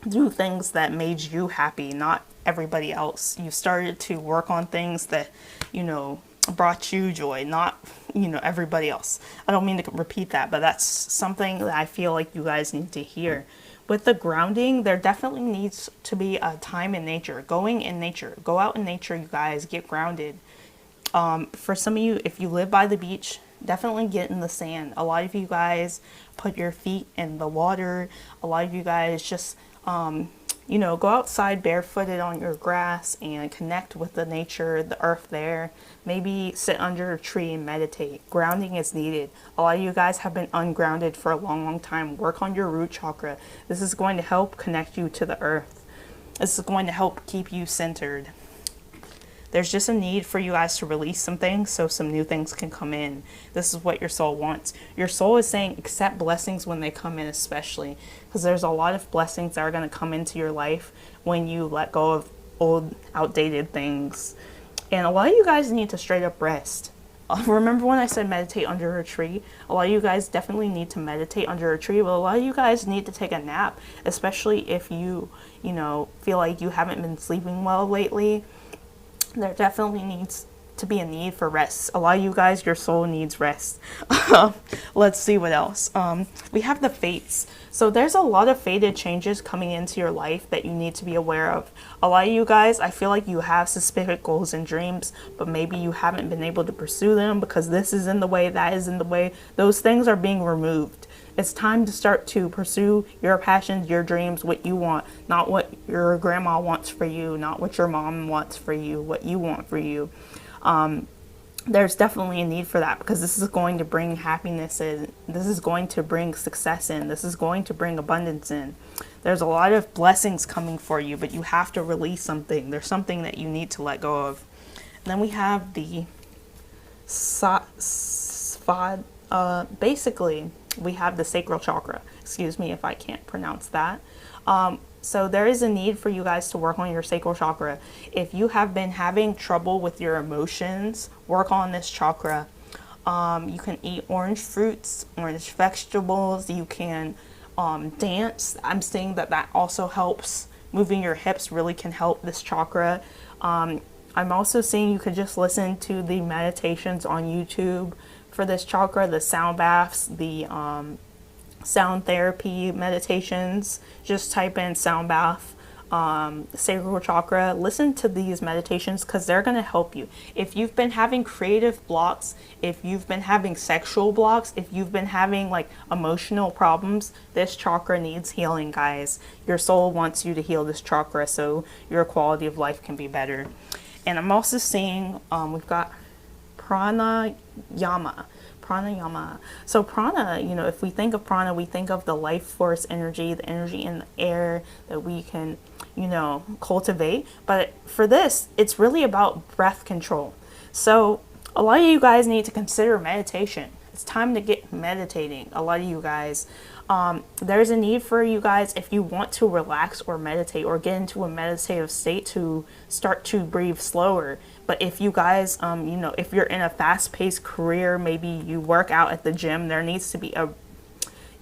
do things that made you happy, not everybody else. You started to work on things that, you know, brought you joy, not, you know, everybody else. I don't mean to repeat that, but that's something that I feel like you guys need to hear. With the grounding, there definitely needs to be a time in nature. Going in nature. Go out in nature, you guys. Get grounded. For some of you, if you live by the beach, definitely get in the sand. A lot of you guys put your feet in the water. A lot of you guys just you know, go outside barefooted on your grass and connect with the nature, the earth there. Maybe sit under a tree and meditate. Grounding is needed. A lot of you guys have been ungrounded for a long, long time. Work on your root chakra. This is going to help connect you to the earth. This is going to help keep you centered. There's just a need for you guys to release some things so some new things can come in. This is what your soul wants. Your soul is saying accept blessings when they come in, especially because there's a lot of blessings that are going to come into your life when you let go of old, outdated things. And a lot of you guys need to straight up rest. Remember when I said meditate under a tree? A lot of you guys definitely need to meditate under a tree, but a lot of you guys need to take a nap, especially if you know, feel like you haven't been sleeping well lately. There definitely needs to be a need for rest. A lot of you guys, your soul needs rest. Let's see what else. We have the fates. So there's a lot of fated changes coming into your life that you need to be aware of. A lot of you guys, I feel like you have specific goals and dreams, but maybe you haven't been able to pursue them because this is in the way, that is in the way. Those things are being removed. It's time to start to pursue your passions, your dreams, what you want, not what your grandma wants for you, not what your mom wants for you, what you want for you. There's definitely a need for that because this is going to bring happiness in. This is going to bring success in. This is going to bring abundance in. There's a lot of blessings coming for you, but you have to release something. There's something that you need to let go of. And then we have the basically we have the sacral chakra. Excuse me if I can't pronounce that. So there is a need for you guys to work on your sacral chakra. If you have been having trouble with your emotions, work on this chakra. You can eat orange fruits, orange vegetables. You can dance. I'm saying that that also helps. Moving your hips really can help this chakra. I'm also saying you could just listen to the meditations on YouTube for this chakra, the sound baths, the sound therapy meditations. Just type in sound bath, sacral chakra. Listen to these meditations because they're going to help you. If you've been having creative blocks, if you've been having sexual blocks, if you've been having like emotional problems, this chakra needs healing, guys. Your soul wants you to heal this chakra so your quality of life can be better. And I'm also seeing we've got pranayama. So prana, you know, if we think of prana, we think of the life force energy, the energy in the air that we can, you know, cultivate. But for this, it's really about breath control. So a lot of you guys need to consider meditation. It's time to get meditating. A lot of you guys, there's a need for you guys, if you want to relax or meditate or get into a meditative state, to start to breathe slower. But if you guys, you know, if you're in a fast-paced career, maybe you work out at the gym, there needs to be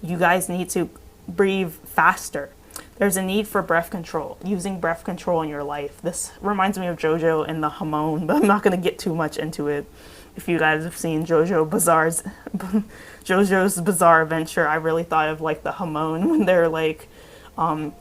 you guys need to breathe faster. There's a need for breath control, using breath control in your life. This reminds me of JoJo and the Hamon, but I'm not going to get too much into it. If you guys have seen JoJo's Bizarre Adventure, I really thought of like the Hamon when they're like, you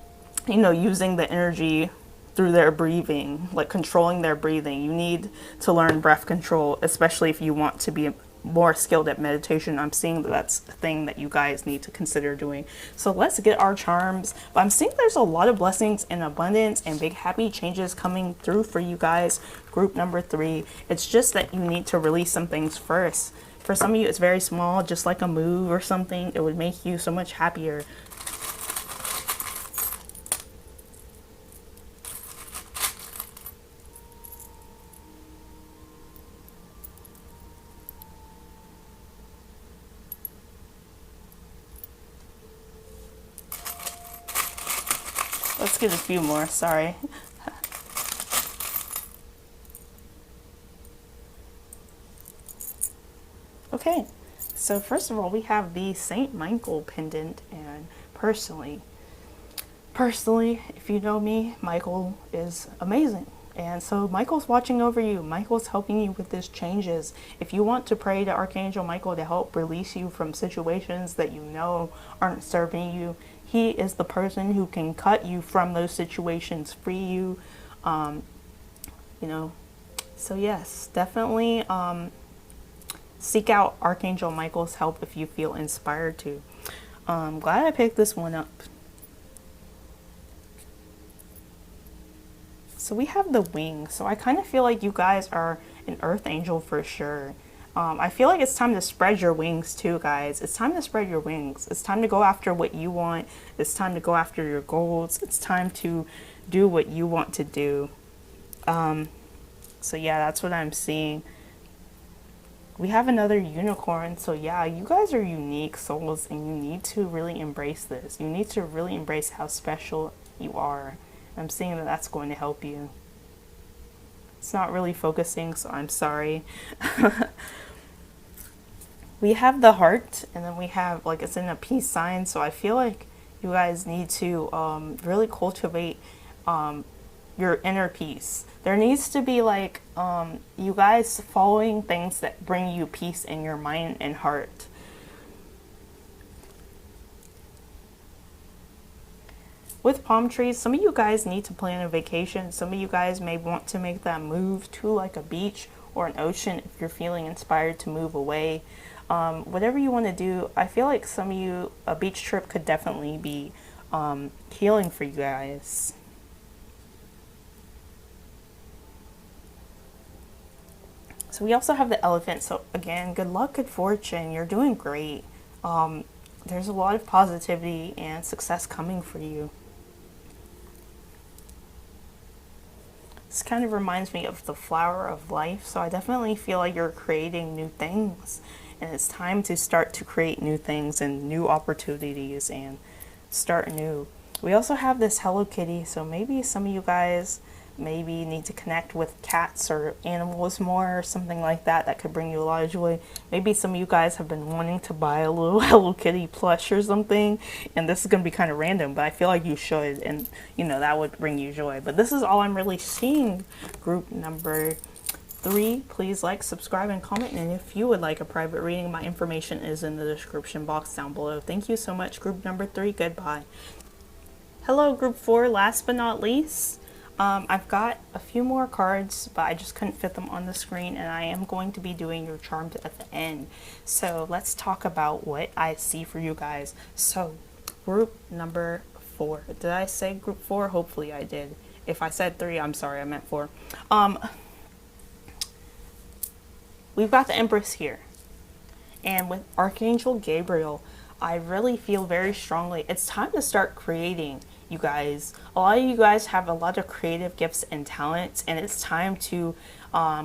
know, using the energy through their breathing, like controlling their breathing. You need to learn breath control, especially if you want to be more skilled at meditation. I'm seeing that that's a thing that you guys need to consider doing. So let's get our charms. But I'm seeing there's a lot of blessings and abundance and big happy changes coming through for you guys. Group number 3. It's just that you need to release some things first. For some of you, it's very small, just like a move or something. It would make you so much happier. Let's get a few more, sorry. Okay, so first of all, we have the Saint Michael pendant, and personally, if you know me, Michael is amazing. And so Michael's watching over you. Michael's helping you with these changes. If you want to pray to Archangel Michael to help release you from situations that you know aren't serving you, he is the person who can cut you from those situations, free you, you know. So yes, definitely seek out Archangel Michael's help if you feel inspired to. I'm glad I picked this one up. So we have the wings. So I kind of feel like you guys are an earth angel for sure. I feel like it's time to spread your wings too, guys. It's time to spread your wings. It's time to go after what you want. It's time to go after your goals. It's time to do what you want to do. So yeah, that's what I'm seeing. We have another unicorn. So yeah, you guys are unique souls and you need to really embrace this. You need to really embrace how special you are. I'm seeing that that's going to help you. It's not really focusing, so I'm sorry. We have the heart, and then we have, like, it's in a peace sign, so I feel like you guys need to really cultivate your inner peace. There needs to be, like, you guys following things that bring you peace in your mind and heart. With palm trees, some of you guys need to plan a vacation. Some of you guys may want to make that move to like a beach or an ocean if you're feeling inspired to move away. Whatever you want to do, I feel like some of you, a beach trip could definitely be healing for you guys. So we also have the elephant. So again, good luck, good fortune. You're doing great. There's a lot of positivity and success coming for you. This kind of reminds me of the flower of life. So I definitely feel like you're creating new things. And it's time to start to create new things and new opportunities and start new. We also have this Hello Kitty, so maybe some of you guys maybe need to connect with cats or animals more or something like that. That could bring you a lot of joy. Maybe some of you guys have been wanting to buy a little Hello Kitty plush or something, and this is going to be kind of random, but I feel like you should, and you know, that would bring you joy. But this is all I'm really seeing. Group number 3, please like, subscribe, and comment. And if you would like a private reading, my information is in the description box down below. Thank you so much, group number 3. Goodbye. Hello, group 4. Last but not least, I've got a few more cards, but I just couldn't fit them on the screen, and I am going to be doing your charms at the end. So let's talk about what I see for you guys. So group number 4. Did I say group 4? Hopefully I did. If I said 3, I'm sorry, I meant 4. We've got the Empress here, and with Archangel Gabriel, I really feel very strongly it's time to start creating, you guys. A lot of you guys have a lot of creative gifts and talents, and it's time to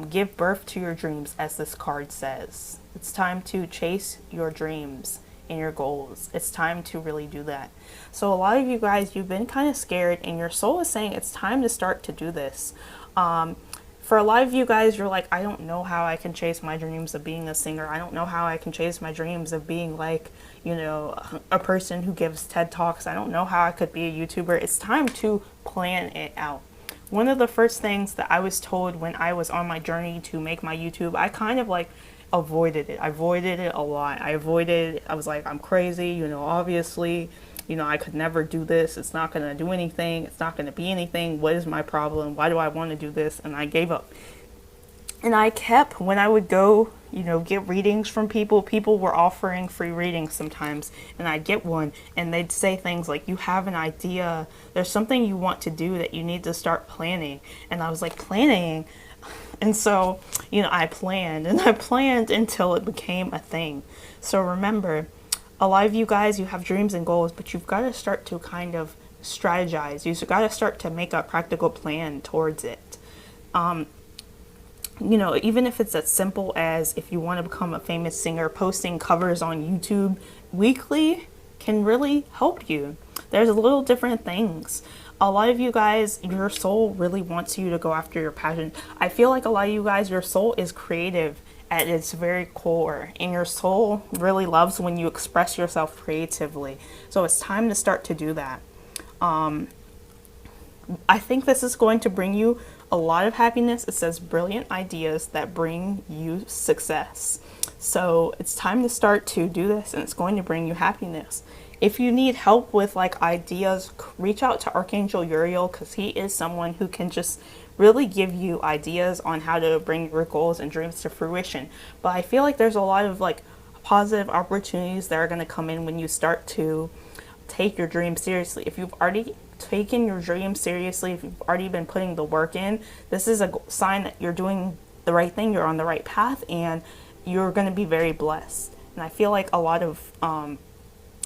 give birth to your dreams, as this card says. It's time to chase your dreams and your goals. It's time to really do that. So a lot of you guys, you've been kind of scared, and your soul is saying it's time to start to do this. For a lot of you guys, you're like, I don't know how I can chase my dreams of being a singer. I don't know how I can chase my dreams of being like, you know, a person who gives TED Talks. I don't know how I could be a YouTuber. It's time to plan it out. One of the first things that I was told when I was on my journey to make my YouTube, I kind of like avoided it. I avoided it a lot. I was like, I'm crazy, you know, obviously. You know, I could never do this. It's not going to do anything. It's not going to be anything. What is my problem? Why do I want to do this? And I gave up. And I kept, when I would go, you know, get readings from people, people were offering free readings sometimes. And I'd get one, and they'd say things like, you have an idea. There's something you want to do that you need to start planning. And I was like, planning? And so, you know, I planned, and I planned until it became a thing. So remember, a lot of you guys, you have dreams and goals, but you've got to start to kind of strategize. You've got to start to make a practical plan towards it. You know, even if it's as simple as, if you want to become a famous singer, posting covers on YouTube weekly can really help you. There's little different things. A lot of you guys, your soul really wants you to go after your passion. I feel like a lot of you guys, your soul is creative at its very core, and your soul really loves when you express yourself creatively. So it's time to start to do that. I think this is going to bring you a lot of happiness. It says brilliant ideas that bring you success. So it's time to start to do this, and it's going to bring you happiness. If you need help with like ideas, reach out to Archangel Uriel, because he is someone who can just really give you ideas on how to bring your goals and dreams to fruition. But I feel like there's a lot of like positive opportunities that are going to come in when you start to take your dreams seriously. If you've already taken your dreams seriously, if you've already been putting the work in, this is a sign that you're doing the right thing, you're on the right path, and you're going to be very blessed. And I feel like a lot of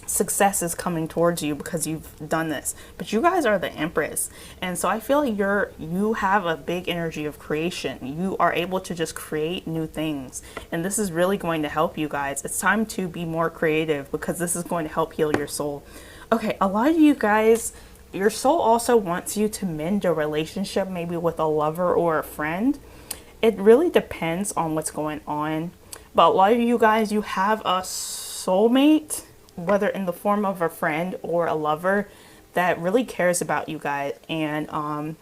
success is coming towards you because you've done this. But you guys are the Empress, and so I feel like you have a big energy of creation. You are able to just create new things, and this is really going to help you guys. It's time to be more creative, because this is going to help heal your soul. Okay, a lot of you guys, your soul also wants you to mend a relationship, maybe with a lover or a friend. It really depends on what's going on, but a lot of you guys, you have a soulmate, whether in the form of a friend or a lover, that really cares about you guys. And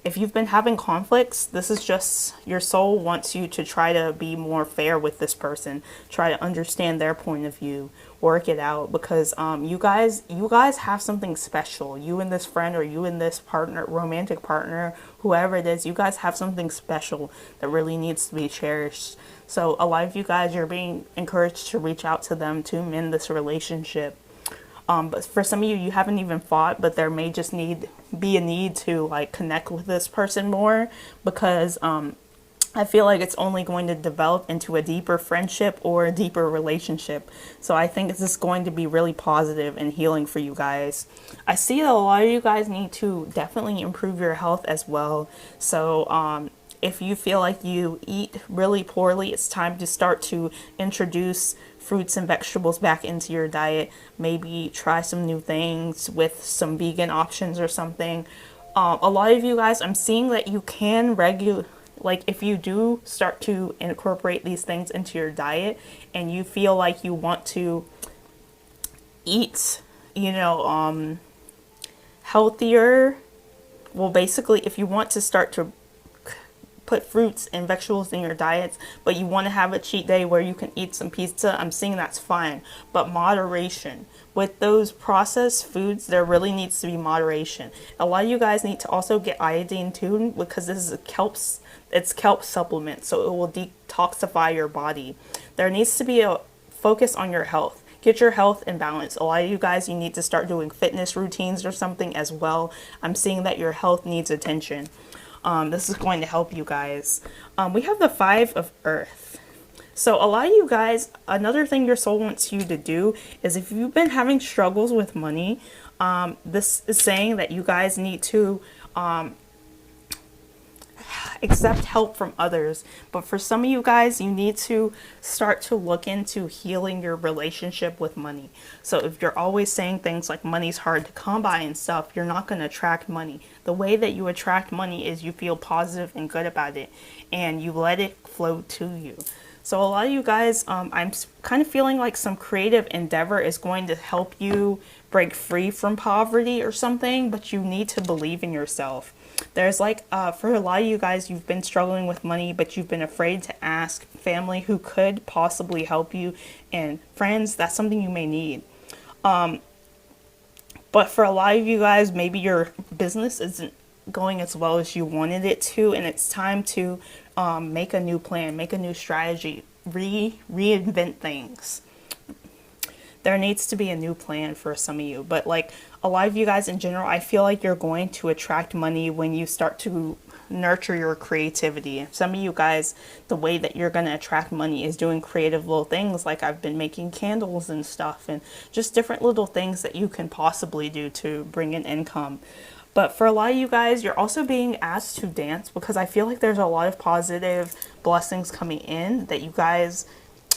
if you've been having conflicts, this is just your soul wants you to try to be more fair with this person, try to understand their point of view, work it out, because you guys have something special. You and this friend, or you and this partner, romantic partner, whoever it is, you guys have something special that really needs to be cherished. So a lot of you guys, you're being encouraged to reach out to them to mend this relationship. But for some of you, you haven't even fought, but there may just be a need to like connect with this person more, because I feel like it's only going to develop into a deeper friendship or a deeper relationship. So I think this is going to be really positive and healing for you guys. I see that a lot of you guys need to definitely improve your health as well. So if you feel like you eat really poorly, it's time to start to introduce fruits and vegetables back into your diet. Maybe try some new things with some vegan options or something. A lot of you guys, I'm seeing that you can like if you do start to incorporate these things into your diet and you feel like you want to eat, healthier, well, basically, if you want to start to put fruits and vegetables in your diets, but you want to have a cheat day where you can eat some pizza, I'm saying that's fine. But moderation. With those processed foods, there really needs to be moderation. A lot of you guys need to also get iodine too, because this is it's kelp supplement, so it will detoxify your body. There needs to be a focus on your health. Get your health in balance. A lot of you guys, you need to start doing fitness routines or something as well. I'm seeing that your health needs attention. This is going to help you guys. We have the 5 of Earth. So a lot of you guys, another thing your soul wants you to do is if you've been having struggles with money, this is saying that you guys need to accept help from others. But for some of you guys, you need to start to look into healing your relationship with money. So if you're always saying things like money's hard to come by and stuff, you're not going to attract money. The way that you attract money is you feel positive and good about it and you let it flow to you. So a lot of you guys, I'm kind of feeling like some creative endeavor is going to help you break free from poverty or something, but you need to believe in yourself. There's like, for a lot of you guys, you've been struggling with money, but you've been afraid to ask family who could possibly help you, and friends, that's something you may need. But for a lot of you guys, maybe your business isn't going as well as you wanted it to, and it's time to make a new plan, make a new strategy, reinvent things. There needs to be a new plan for some of you, but like a lot of you guys in general, I feel like you're going to attract money when you start to nurture your creativity. Some of you guys, the way that you're going to attract money is doing creative little things, like I've been making candles and stuff, and just different little things that you can possibly do to bring in income. But for a lot of you guys, you're also being asked to dance, because I feel like there's a lot of positive blessings coming in that you guys,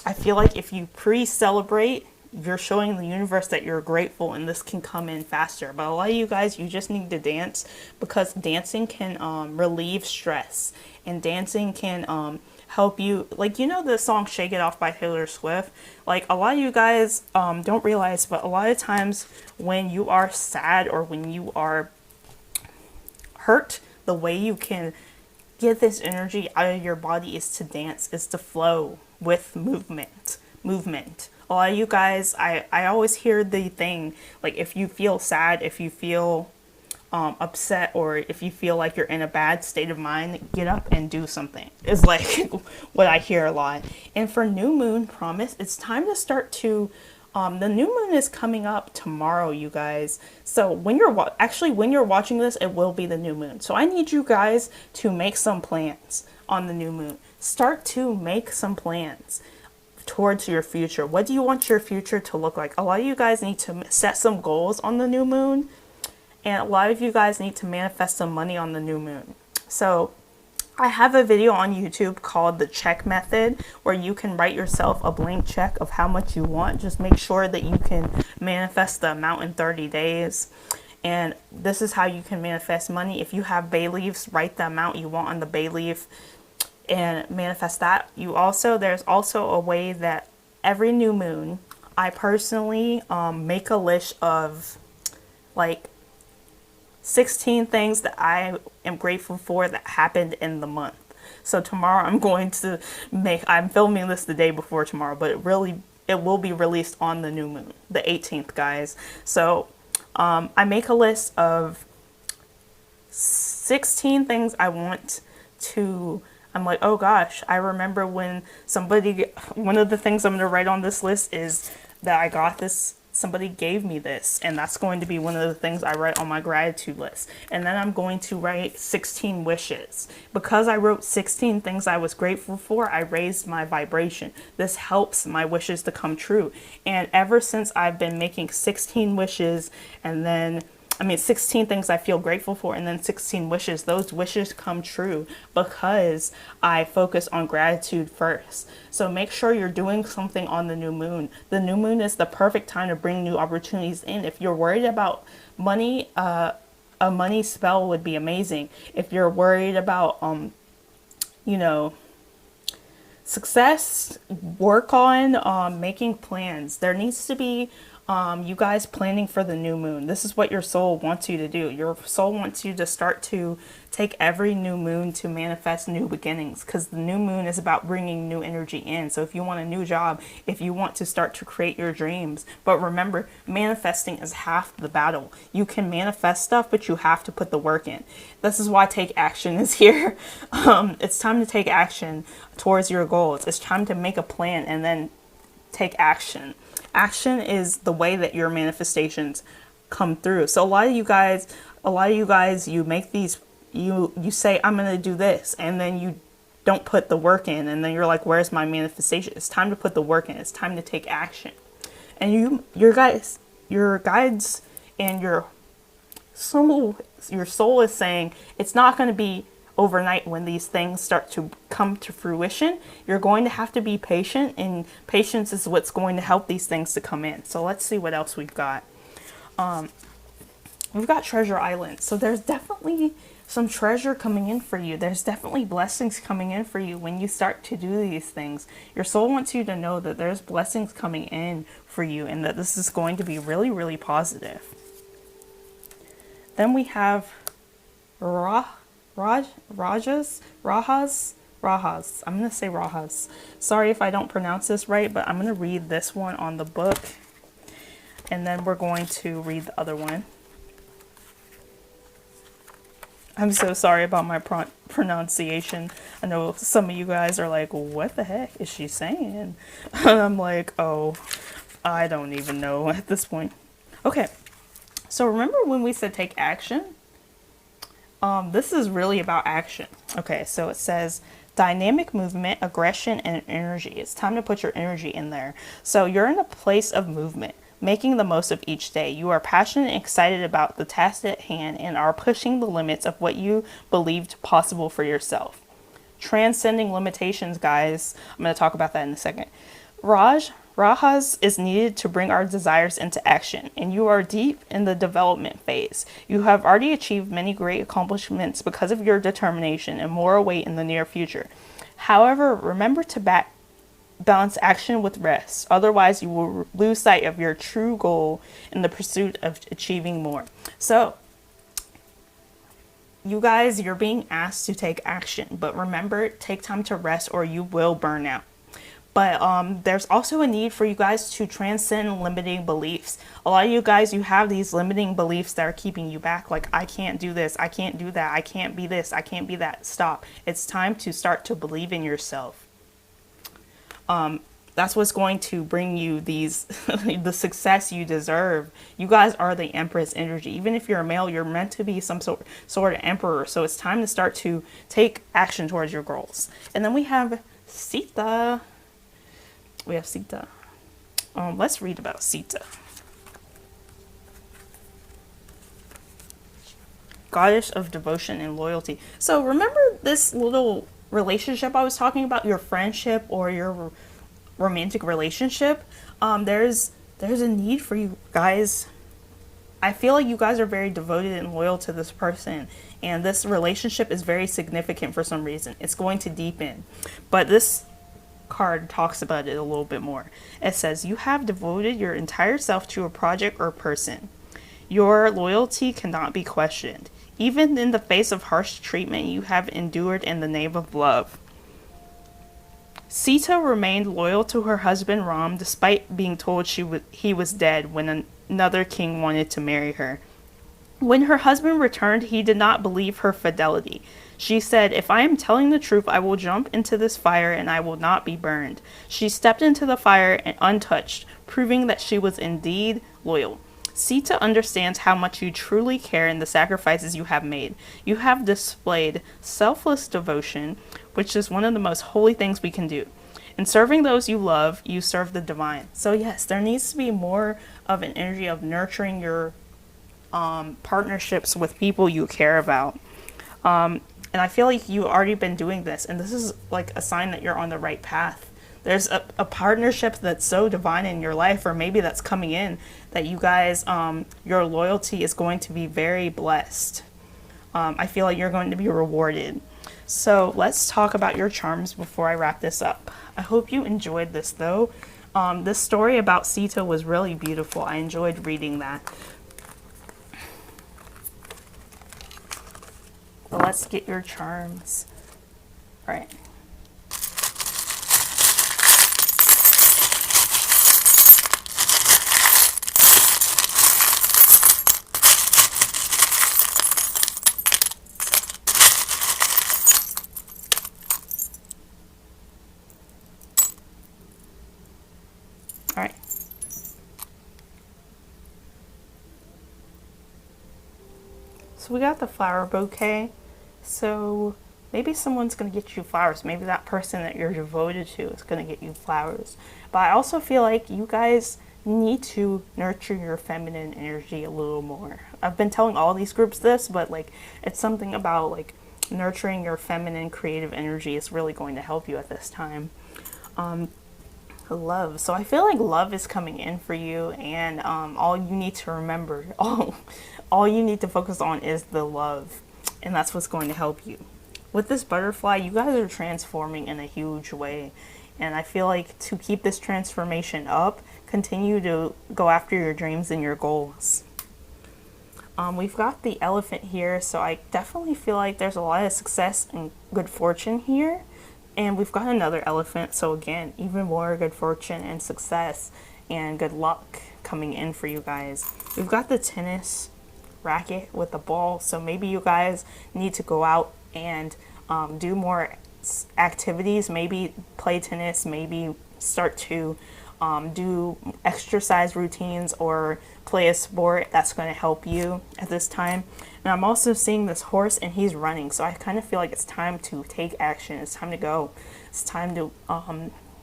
I feel like if you pre-celebrate, you're showing the universe that you're grateful, and this can come in faster. But a lot of you guys, you just need to dance, because dancing can relieve stress, and dancing can help you, like, the song Shake It Off by Taylor Swift. Like, a lot of you guys don't realize, but a lot of times when you are sad or when you are hurt, the way you can get this energy out of your body is to dance, is to flow with movement. A lot of you guys, I always hear the thing, like if you feel sad, if you feel upset, or if you feel like you're in a bad state of mind, get up and do something. It's like what I hear a lot. And for new moon promise, it's time to start to, the new moon is coming up tomorrow, you guys. So when you're watching this, it will be the new moon. So I need you guys to make some plans on the new moon. Start to make some plans towards your future. What do you want your future to look like? A lot of you guys need to set some goals on the new moon, and a lot of you guys need to manifest some money on the new moon. So I have a video on YouTube called the check method, where you can write yourself a blank check of how much you want. Just make sure that you can manifest the amount in 30 days. And this is how you can manifest money. If you have bay leaves, write the amount you want on the bay leaf and manifest that. There's also a way that every new moon, I personally make a list of like 16 things that I am grateful for that happened in the month. So tomorrow I'm filming this the day before tomorrow, but it will be released on the new moon, the 18th, guys. So I make a list of 16 things I want to, I'm like, oh gosh, I remember when one of the things I'm going to write on this list is that I got this, somebody gave me this, and that's going to be one of the things I write on my gratitude list. And then I'm going to write 16 wishes. Because I wrote 16 things I was grateful for, I raised my vibration. This helps my wishes to come true. And ever since I've been making 16 wishes and then 16 things I feel grateful for, and then 16 wishes. Those wishes come true because I focus on gratitude first. So make sure you're doing something on the new moon. The new moon is the perfect time to bring new opportunities in. If you're worried about money, a money spell would be amazing. If you're worried about, you know, success, work on making plans. There needs to be you guys planning for the new moon. This is what your soul wants you to do. Your soul wants you to start to take every new moon to manifest new beginnings, because the new moon is about bringing new energy in. So if you want a new job, if you want to start to create your dreams, but remember, manifesting is half the battle. You can manifest stuff, but you have to put the work in. This is why Take Action is here. It's time to take action towards your goals. It's time to make a plan and then take action. Action is the way that your manifestations come through. So a lot of you guys, you make these, you say, I'm going to do this, and then you don't put the work in, and then you're like, where's my manifestation? It's time to put the work in. It's time to take action. And your guides and your soul is saying it's not going to be overnight when these things start to come to fruition. You're going to have to be patient, and patience is what's going to help these things to come in. So let's see what else we've got. We've got Treasure Island. So there's definitely some treasure coming in for you. There's definitely blessings coming in for you when you start to do these things. Your soul wants you to know that there's blessings coming in for you, and that this is going to be really, really positive. Then we have Rajas. I'm going to say Rajas. Sorry if I don't pronounce this right, but I'm going to read this one on the book, and then we're going to read the other one. I'm so sorry about my pronunciation. I know some of you guys are like, what the heck is she saying? And I'm like, oh, I don't even know at this point. Okay, so remember when we said take action? This is really about action. Okay, so it says dynamic movement, aggression, and energy. It's time to put your energy in there. So you're in a place of movement, making the most of each day. You are passionate and excited about the task at hand and are pushing the limits of what you believed possible for yourself. Transcending limitations, guys. I'm going to talk about that in a second. Rajas is needed to bring our desires into action, and you are deep in the development phase. You have already achieved many great accomplishments because of your determination, and more await in the near future. However, remember to balance action with rest. Otherwise, you will lose sight of your true goal in the pursuit of achieving more. So, you guys, you're being asked to take action, but remember, take time to rest or you will burn out. But there's also a need for you guys to transcend limiting beliefs. A lot of you guys, you have these limiting beliefs that are keeping you back. Like, I can't do this. I can't do that. I can't be this. I can't be that. Stop. It's time to start to believe in yourself. That's what's going to bring you the success you deserve. You guys are the Empress energy. Even if you're a male, you're meant to be some sort of emperor. So it's time to start to take action towards your goals. And then we have Sita. Let's read about Sita. Goddess of devotion and loyalty. So remember this little relationship I was talking about, your friendship or your romantic relationship? There's a need for you guys. I feel like you guys are very devoted and loyal to this person, and this relationship is very significant for some reason. It's going to deepen, but this card talks about it a little bit more. It says you have devoted your entire self to a project or person. Your loyalty cannot be questioned. Even in the face of harsh treatment, you have endured in the name of love. Sita remained loyal to her husband Ram despite being told he was dead when another king wanted to marry her. When her husband returned, he did not believe her fidelity. She said, "If I am telling the truth, I will jump into this fire and I will not be burned." She stepped into the fire and untouched, proving that she was indeed loyal. Sita understands how much you truly care and the sacrifices you have made. You have displayed selfless devotion, which is one of the most holy things we can do. In serving those you love, you serve the divine. So yes, there needs to be more of an energy of nurturing your partnerships with people you care about. And I feel like you've already been doing this, and this is like a sign that you're on the right path. There's a partnership that's so divine in your life, or maybe that's coming in, that you guys, your loyalty is going to be very blessed. I feel like you're going to be rewarded. So let's talk about your charms before I wrap this up. I hope you enjoyed this though. This story about Sita was really beautiful. I enjoyed reading that. So let's get your charms. All right. All right. So we got the flower bouquet. So maybe someone's going to get you flowers. Maybe that person that you're devoted to is going to get you flowers. But I also feel like you guys need to nurture your feminine energy a little more. I've been telling all these groups this, but like it's something about like nurturing your feminine creative energy is really going to help you at this time. Love. So I feel like love is coming in for you, and all you need to remember, all you need to focus on is the love, and that's what's going to help you. With this butterfly, you guys are transforming in a huge way, and I feel like to keep this transformation up, continue to go after your dreams and your goals. We've got the elephant here, so I definitely feel like there's a lot of success and good fortune here. And we've got another elephant, so again, even more good fortune and success and good luck coming in for you guys. We've got the tennis racket with the ball, so maybe you guys need to go out and do more activities, maybe play tennis, maybe start to do exercise routines or play a sport that's going to help you at this time. And I'm also seeing this horse and he's running, so I kind of feel like it's time to take action. It's time to go. It's time to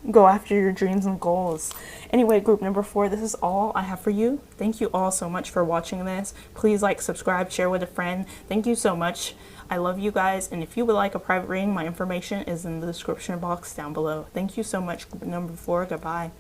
go after your dreams and goals. Anyway, group number 4, this is all I have for you. Thank you all so much for watching this. Please like, subscribe, share with a friend. Thank you so much. I love you guys, and if you would like a private reading, my information is in the description box down below. Thank you so much, group number 4. Goodbye.